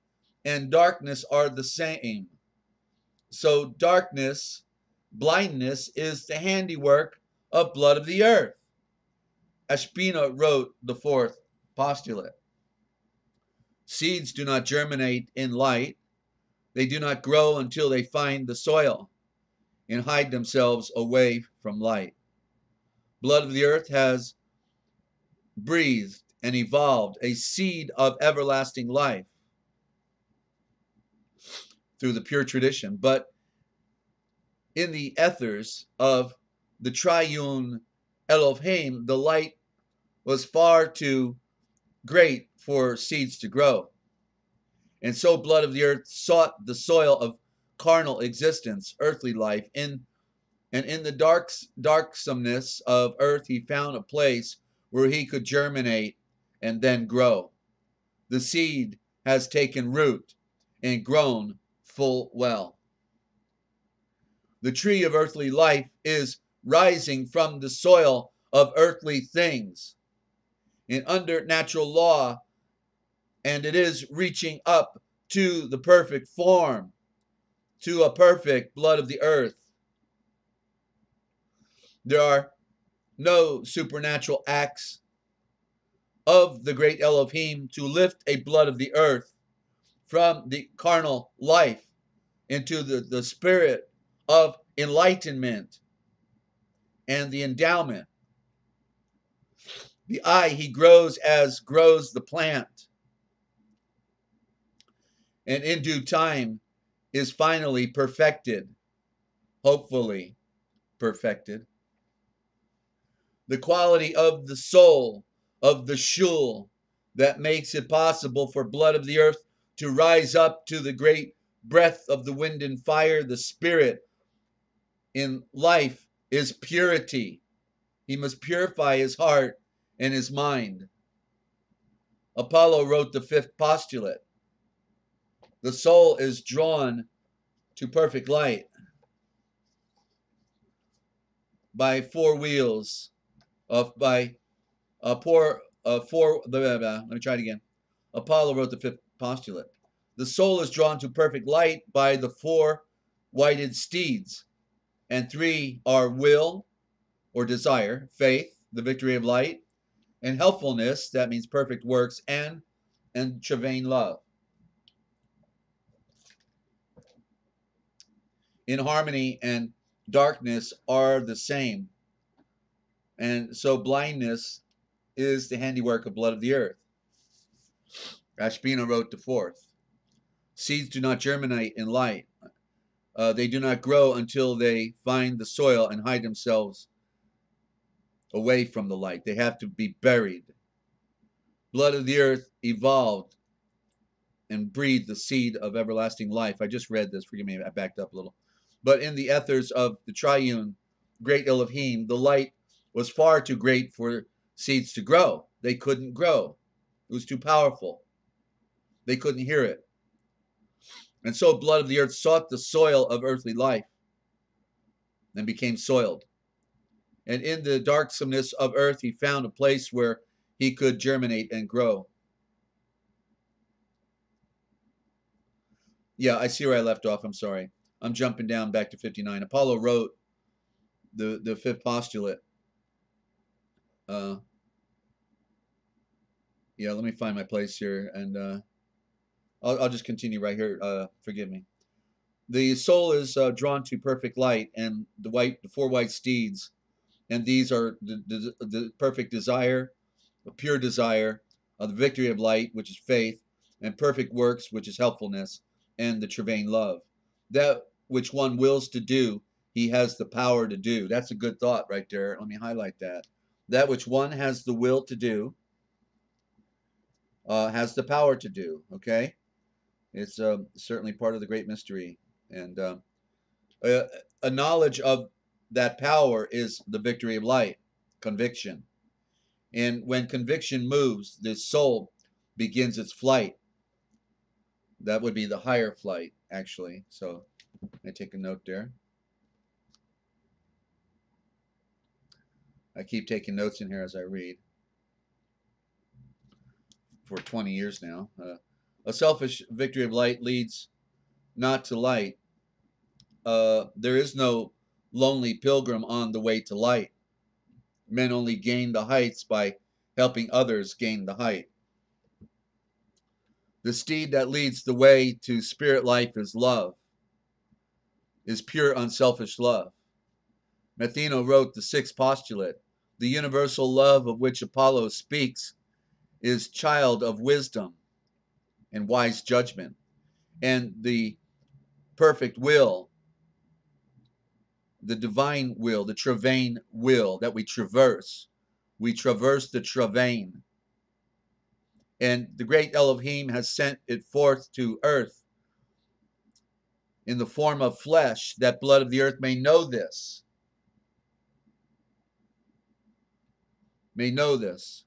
and darkness are the same. So darkness, blindness, is the handiwork of blood of the earth. Ashpina wrote the fourth postulate. Seeds do not germinate in light. They do not grow until they find the soil and hide themselves away from light. Blood of the earth has breathed and evolved a seed of everlasting life through the pure tradition. But in the ethers of the triune Elohim, the light was far too great for seeds to grow. And so blood of the earth sought the soil of carnal existence, earthly life. And in the darksomeness of earth, he found a place where he could germinate and then grow. The seed has taken root and grown full well. The tree of earthly life is rising from the soil of earthly things and under natural law, and it is reaching up to the perfect form, to a perfect blood of the earth. There are no supernatural acts of the great Elohim to lift a blood of the earth from the carnal life into the spirit of enlightenment and the endowment. The eye he grows as grows the plant, and in due time is finally perfected, hopefully perfected. The quality of the soul of the shul that makes it possible for blood of the earth to rise up to the great breath of the wind and fire, the spirit in life, is purity. He must purify his heart and his mind. Apollo wrote the fifth postulate. The soul is drawn to perfect light by four wheels of by let me try it again. Apollo wrote the fifth postulate. The soul is drawn to perfect light by the four whited steeds, and three are will or desire, faith, the victory of light, and helpfulness, that means perfect works, and travain love. In harmony and darkness are the same, and so blindness is the handiwork of blood of the earth. Ashbina wrote the fourth. Seeds do not germinate in light. They do not grow until they find the soil and hide themselves away from the light. They have to be buried. Blood of the earth evolved and breathed the seed of everlasting life. I just read this. Forgive me, I backed up a little. But in the ethers of the triune great Elohim, the light was far too great for seeds to grow. They couldn't grow. It was too powerful. They couldn't hear it. And so blood of the earth sought the soil of earthly life and became soiled. And in the darksomeness of earth, he found a place where he could germinate and grow. Yeah, I see where I left off. I'm sorry. I'm jumping down back to 59. Apollo wrote the fifth postulate. Yeah, let me find my place here, and I'll just continue right here. Forgive me. The soul is drawn to perfect light, and the four white steeds, and these are the perfect desire, a pure desire, the victory of light, which is faith, and perfect works, which is helpfulness, and the travain love. That which one wills to do, he has the power to do. That's a good thought right there. Let me highlight that. That which one has the will to do, has the power to do. Okay, it's certainly part of the great mystery, and a knowledge of that power is the victory of light, conviction. And when conviction moves, the soul begins its flight. That would be the higher flight, actually. So I take a note there. I keep taking notes in here as I read. For 20 years now. A selfish victory of light leads not to light. There is no lonely pilgrim on the way to light. Men only gain the heights by helping others gain the height. The steed that leads the way to spirit life is love, is pure unselfish love. Matheno wrote the sixth postulate. The universal love of which Apollo speaks is child of wisdom and wise judgment. And the perfect will, the divine will, the travain will that we traverse the travain. And the great Elohim has sent it forth to earth in the form of flesh, that blood of the earth may know this. May know this.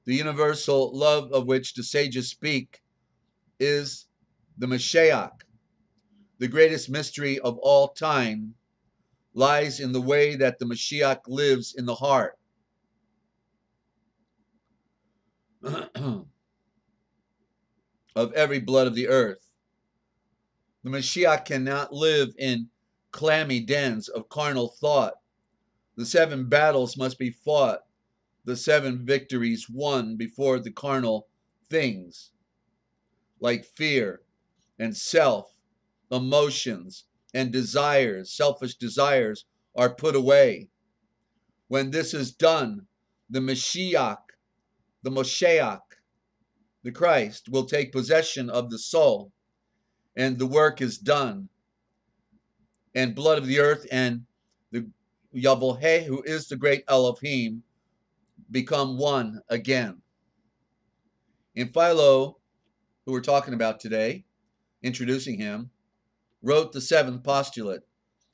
The universal love of which the sages speak is the Mashiach. The greatest mystery of all time lies in the way that the Mashiach lives in the heart. Of every blood of the earth. The Mashiach cannot live in clammy dens of carnal thought. The 7 battles must be fought, the 7 victories won before the carnal things, like fear and self, emotions and desires, selfish desires, are put away. When this is done, the Mashiach, the Moshiach, the Christ, will take possession of the soul, and the work is done. And blood of the earth and the Yavohe, who is the great Elohim, become one again. And Philo, who we're talking about today, introducing him, wrote the 7th postulate.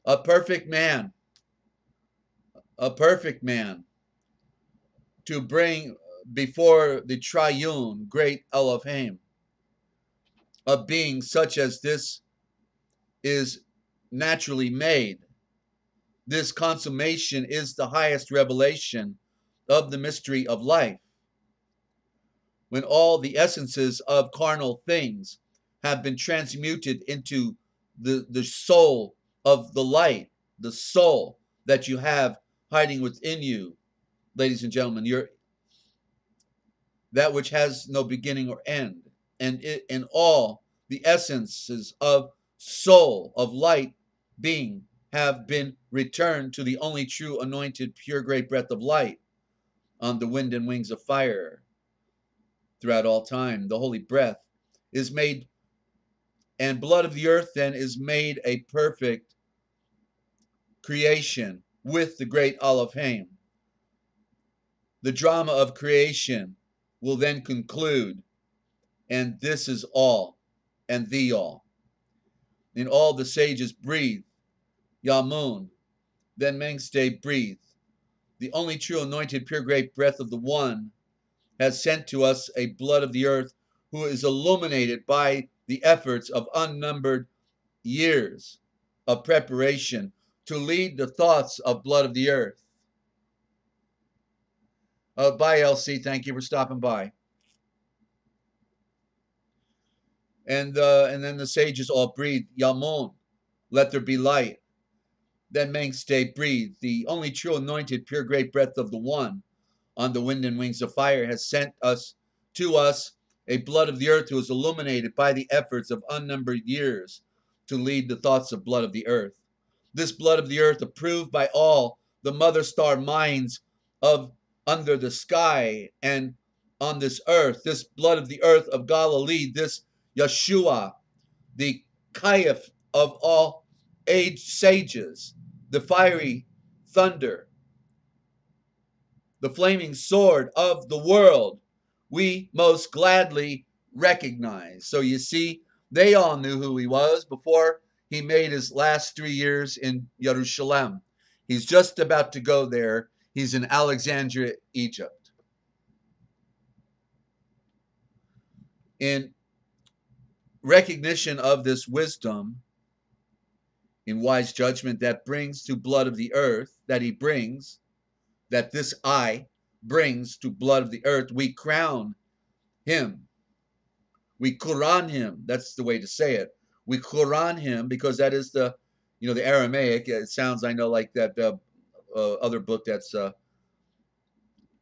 A perfect man to bring before the triune great Elohim. A being such as this is naturally made. This consummation is the highest revelation of the mystery of life. When all the essences of carnal things have been transmuted into the soul of the light, the soul that you have hiding within you, ladies and gentlemen, you're that which has no beginning or end, and all the essences of soul, of light being, have been returned to the only true anointed pure great breath of light on the wind and wings of fire. Throughout all time, the holy breath is made, and blood of the earth then is made a perfect creation with the great Elohim. The drama of creation will then conclude, and this is all, and the all. And all the sages breathe, Yamun, then Mengste breathe. The only true anointed pure great breath of the One has sent to us a blood of the earth who is illuminated by the efforts of unnumbered years of preparation to lead the thoughts of blood of the earth. Bye, LC. Thank you for stopping by. And then the sages all breathe, Yamun, let there be light. Then Mengste breathed, the only true anointed pure great breath of the One on the wind and wings of fire has sent to us a blood of the earth who is illuminated by the efforts of unnumbered years to lead the thoughts of blood of the earth. This blood of the earth, approved by all the mother star minds of under the sky and on this earth, this blood of the earth of Galilee, this Yeshua, the Kayif of all age sages, the fiery thunder, the flaming sword of the world, we most gladly recognize. So you see, they all knew who he was before he made his last 3 years in Jerusalem. He's just about to go there. He's in Alexandria, Egypt. In recognition of this wisdom, in wise judgment that brings to blood of the earth, that he brings, that this I brings to blood of the earth, we crown him. We Quran him. That's the way to say it. We Quran him because that is the Aramaic. It sounds, I know, like that other book that's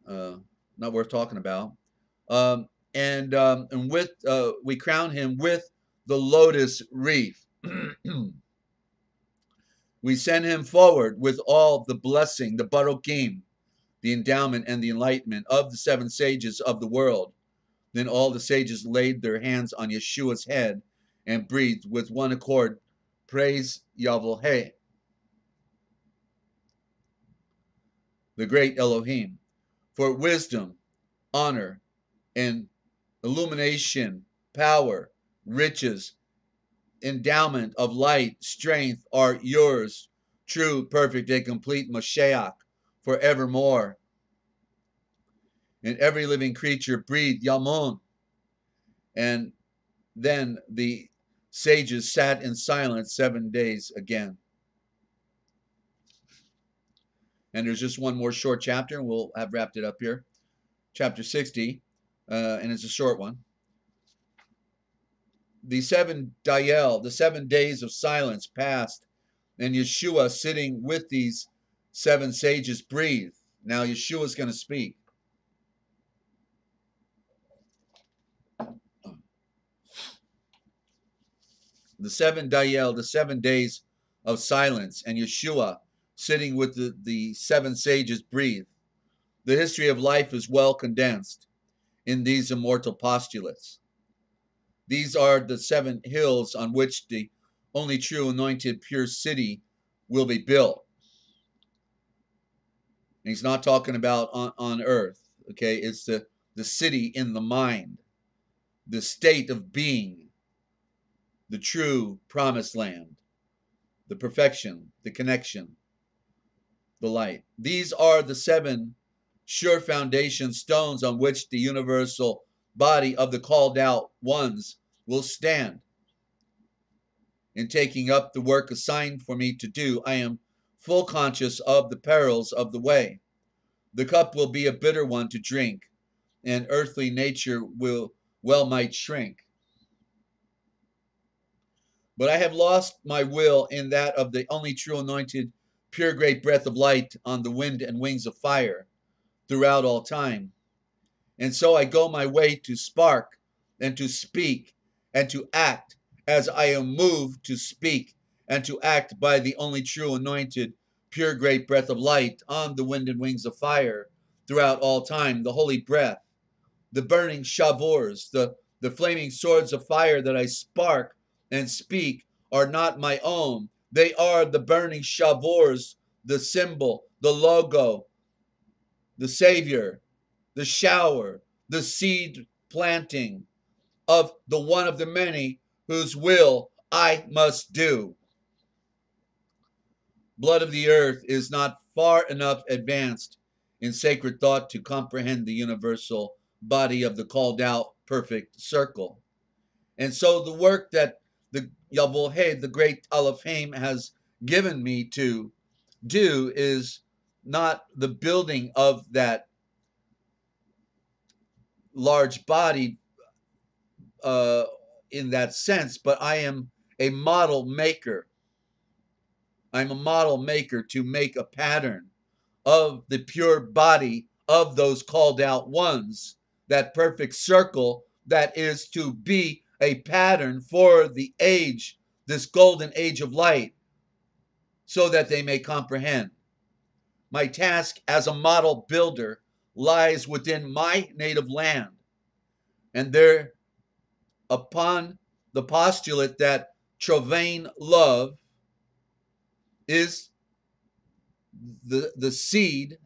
not worth talking about. And with we crown him with the lotus wreath. We send him forward with all the blessing, the barokim, the endowment and the enlightenment of the 7 sages of the world. Then all the sages laid their hands on Yeshua's head and breathed with one accord, praise Yahweh, the great Elohim, for wisdom, honor, and illumination, power, riches, endowment of light, strength are yours, true, perfect, and complete Mashiach, forevermore. And every living creature breathed Yamun. And then the sages sat in silence 7 days again. And there's just one more short chapter, and we'll have wrapped it up here. Chapter 60, and it's a short one. The 7 Dayel, the 7 days of silence passed, and Yeshua, sitting with these 7 sages, breathed. Now Yeshua's going to speak. The 7 Dayel, the 7 days of silence, and Yeshua, sitting with the 7 sages, breathed. The history of life is well condensed in these immortal postulates. These are the 7 hills on which the only true anointed pure city will be built. And he's not talking about on earth, okay? It's the city in the mind, the state of being, the true promised land, the perfection, the connection, the light. These are the 7 sure foundation stones on which the universal body of the called out ones will stand. In taking up the work assigned for me to do, I am full conscious of the perils of the way. The cup will be a bitter one to drink, and earthly nature will might shrink. But I have lost my will in that of the only true anointed, pure great breath of light on the wind and wings of fire throughout all time. And so I go my way to spark and to speak and to act as I am moved to speak and to act by the only true anointed, pure great breath of light on the wind and wings of fire throughout all time, the holy breath, the burning shavors, the flaming swords of fire that I spark and speak are not my own. They are the burning shavors, the symbol, the logo, the savior, the shower, the seed planting of the one of the many whose will I must do. Blood of the earth is not far enough advanced in sacred thought to comprehend the universal body of the called out perfect circle. And so the work that the Yavohe, the great Elohim, has given me to do is not the building of that large body in that sense, but I am a model maker. I'm a model maker to make a pattern of the pure body of those called out ones, that perfect circle that is to be a pattern for the age, this golden age of light, so that they may comprehend. My task as a model builder lies within my native land, and there upon the postulate that Trovain love is the seed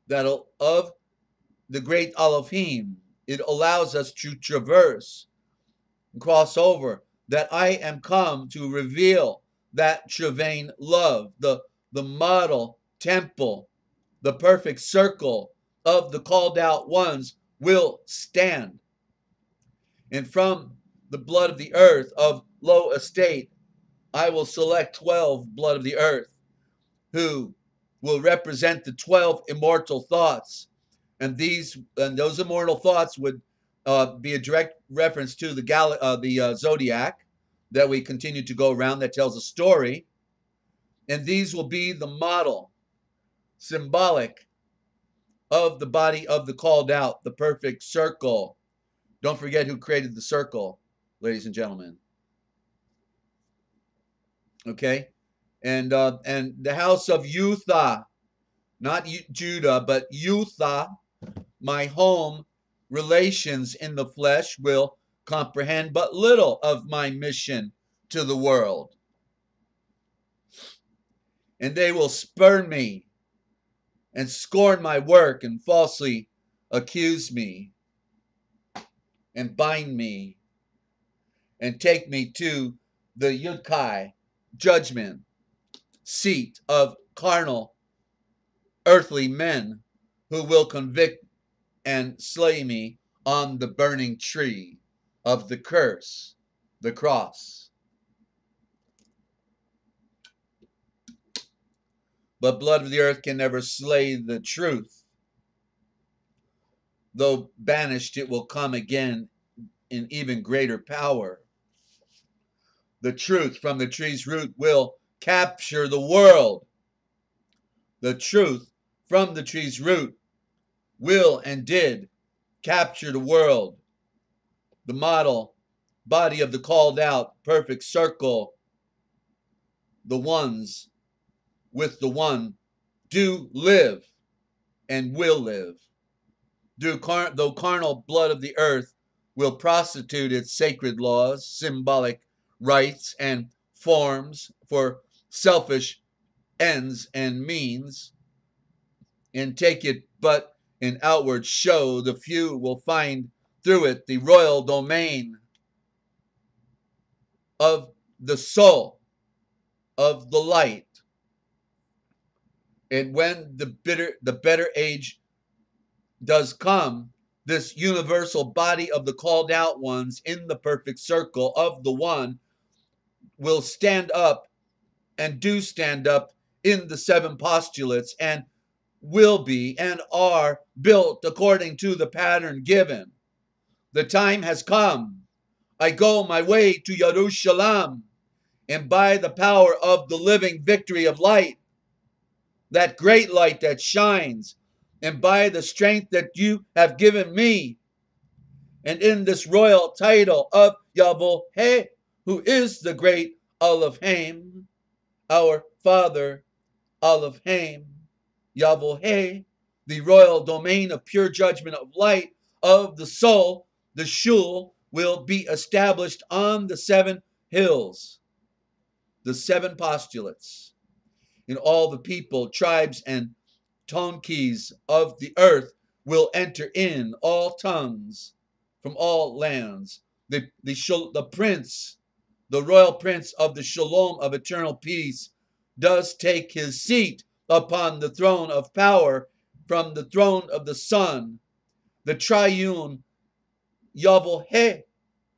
that'll of the great Elohim. It allows us to traverse and cross over. That I am come to reveal that Trovain love, the model temple, the perfect circle of the called out ones will stand. And from the blood of the earth of low estate, I will select 12 blood of the earth who will represent the 12 immortal thoughts. And those immortal thoughts would be a direct reference to the zodiac that we continue to go around that tells a story. And these will be the model, symbolic of the body of the called out, the perfect circle. Don't forget who created the circle, ladies and gentlemen. Okay? And the house of Jutha, not Judah, but Jutha, my home relations in the flesh, will comprehend but little of my mission to the world. And they will spurn me and scorn my work and falsely accuse me and bind me and take me to the Yudkai judgment seat of carnal earthly men, who will convict and slay me on the burning tree of the curse, the cross. But blood of the earth can never slay the truth. Though banished, it will come again in even greater power. The truth from the tree's root will capture the world. The truth from the tree's root will and did capture the world. The model body of the called out perfect circle, the ones with the one, do live and will live. Though carnal blood of the earth will prostitute its sacred laws, symbolic rites, and forms for selfish ends and means, and take it but in outward show, the few will find through it the royal domain of the soul, of the light. And when the better age does come, this universal body of the called out ones in the perfect circle of the one will stand up and do stand up in the seven postulates, and will be and are built according to the pattern given. The time has come. I go my way to Jerusalem, and by the power of the living victory of light, that great light that shines, and by the strength that you have given me, and in this royal title of Yahweh, who is the great Elohim, our Father, Elohim, Yahweh, the royal domain of pure judgment of light of the soul, the shul will be established on the seven hills, the seven postulates, in all the people, tribes, and tone keys of the earth will enter in, all tongues from all lands. The prince, the royal prince of the shalom of eternal peace, does take his seat upon the throne of power from the throne of the Son, the triune Yahweh,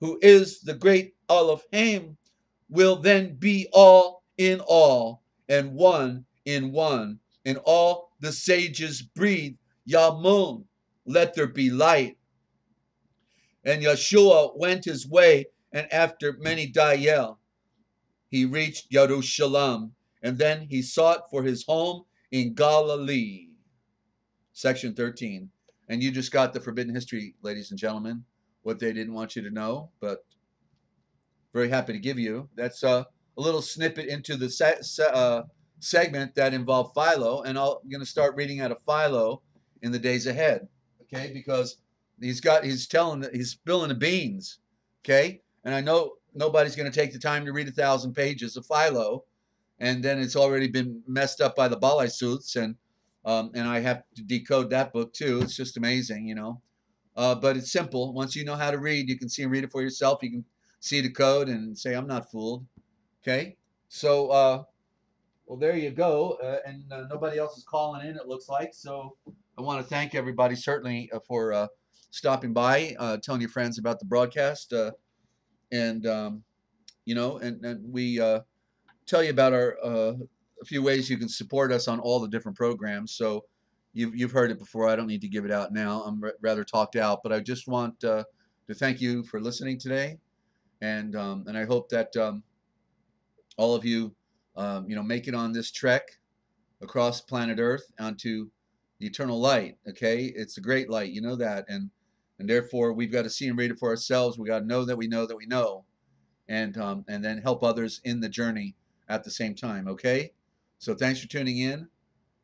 who is the great Elohim, will then be all in all and one in one. And all the sages breathe, Yamun, let there be light. And Yeshua went his way, and after many Dayel, he reached Jerusalem, and then he sought for his home in Galilee. Section 13. And you just got the forbidden history, ladies and gentlemen, what they didn't want you to know, but very happy to give you. That's a little snippet into the segment that involved Philo, and I'm going to start reading out of Philo in the days ahead, okay? Because he's spilling the beans, okay? And I know nobody's going to take the time to read 1,000 pages of Philo, and then it's already been messed up by the Balai suits, and I have to decode that book too. It's just amazing, you know. But it's simple. Once you know how to read, you can see and read it for yourself. You can see the code and say, I'm not fooled. Okay? So, well, there you go. And nobody else is calling in, it looks like. So I want to thank everybody, certainly, for stopping by, telling your friends about the broadcast. And we tell you about a few ways you can support us on all the different programs. So you've heard it before. I don't need to give it out now. I'm rather talked out, but I just want to thank you for listening today. And I hope that all of you, make it on this trek across planet Earth onto the eternal light. Okay, it's a great light, you know that, and therefore we've got to see and read it for ourselves. We got to know that we know that we know, and then help others in the journey at the same time. Okay, so thanks for tuning in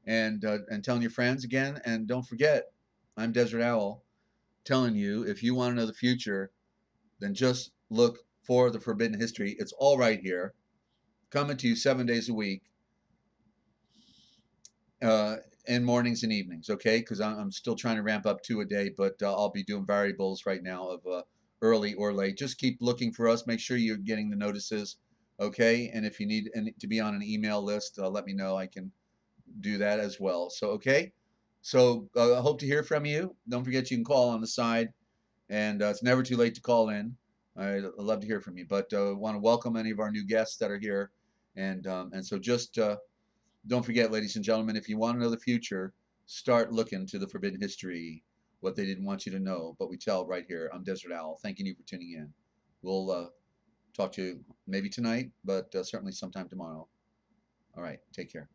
and telling your friends again. And don't forget, I'm Desert Owl, telling you, if you want to know the future, then just look for the Forbidden History. It's all right here, coming to you 7 days a week, in mornings and evenings. Okay, because I'm still trying to ramp up 2 a day, but I'll be doing variables right now of early or late. Just keep looking for us. Make sure you're getting the notices. Okay, and if you need to be on an email list, let me know. I can do that as well. So okay, so I hope to hear from you. Don't forget you can call on the side, and it's never too late to call in. I'd love to hear from you, but want to welcome any of our new guests that are here, and so just don't forget, ladies and gentlemen, if you want to know the future, start looking to the Forbidden History, what they didn't want you to know, but we tell right here. I'm Desert Owl. Thanking you for tuning in. We'll talk to you maybe tonight, but certainly sometime tomorrow. All right, take care.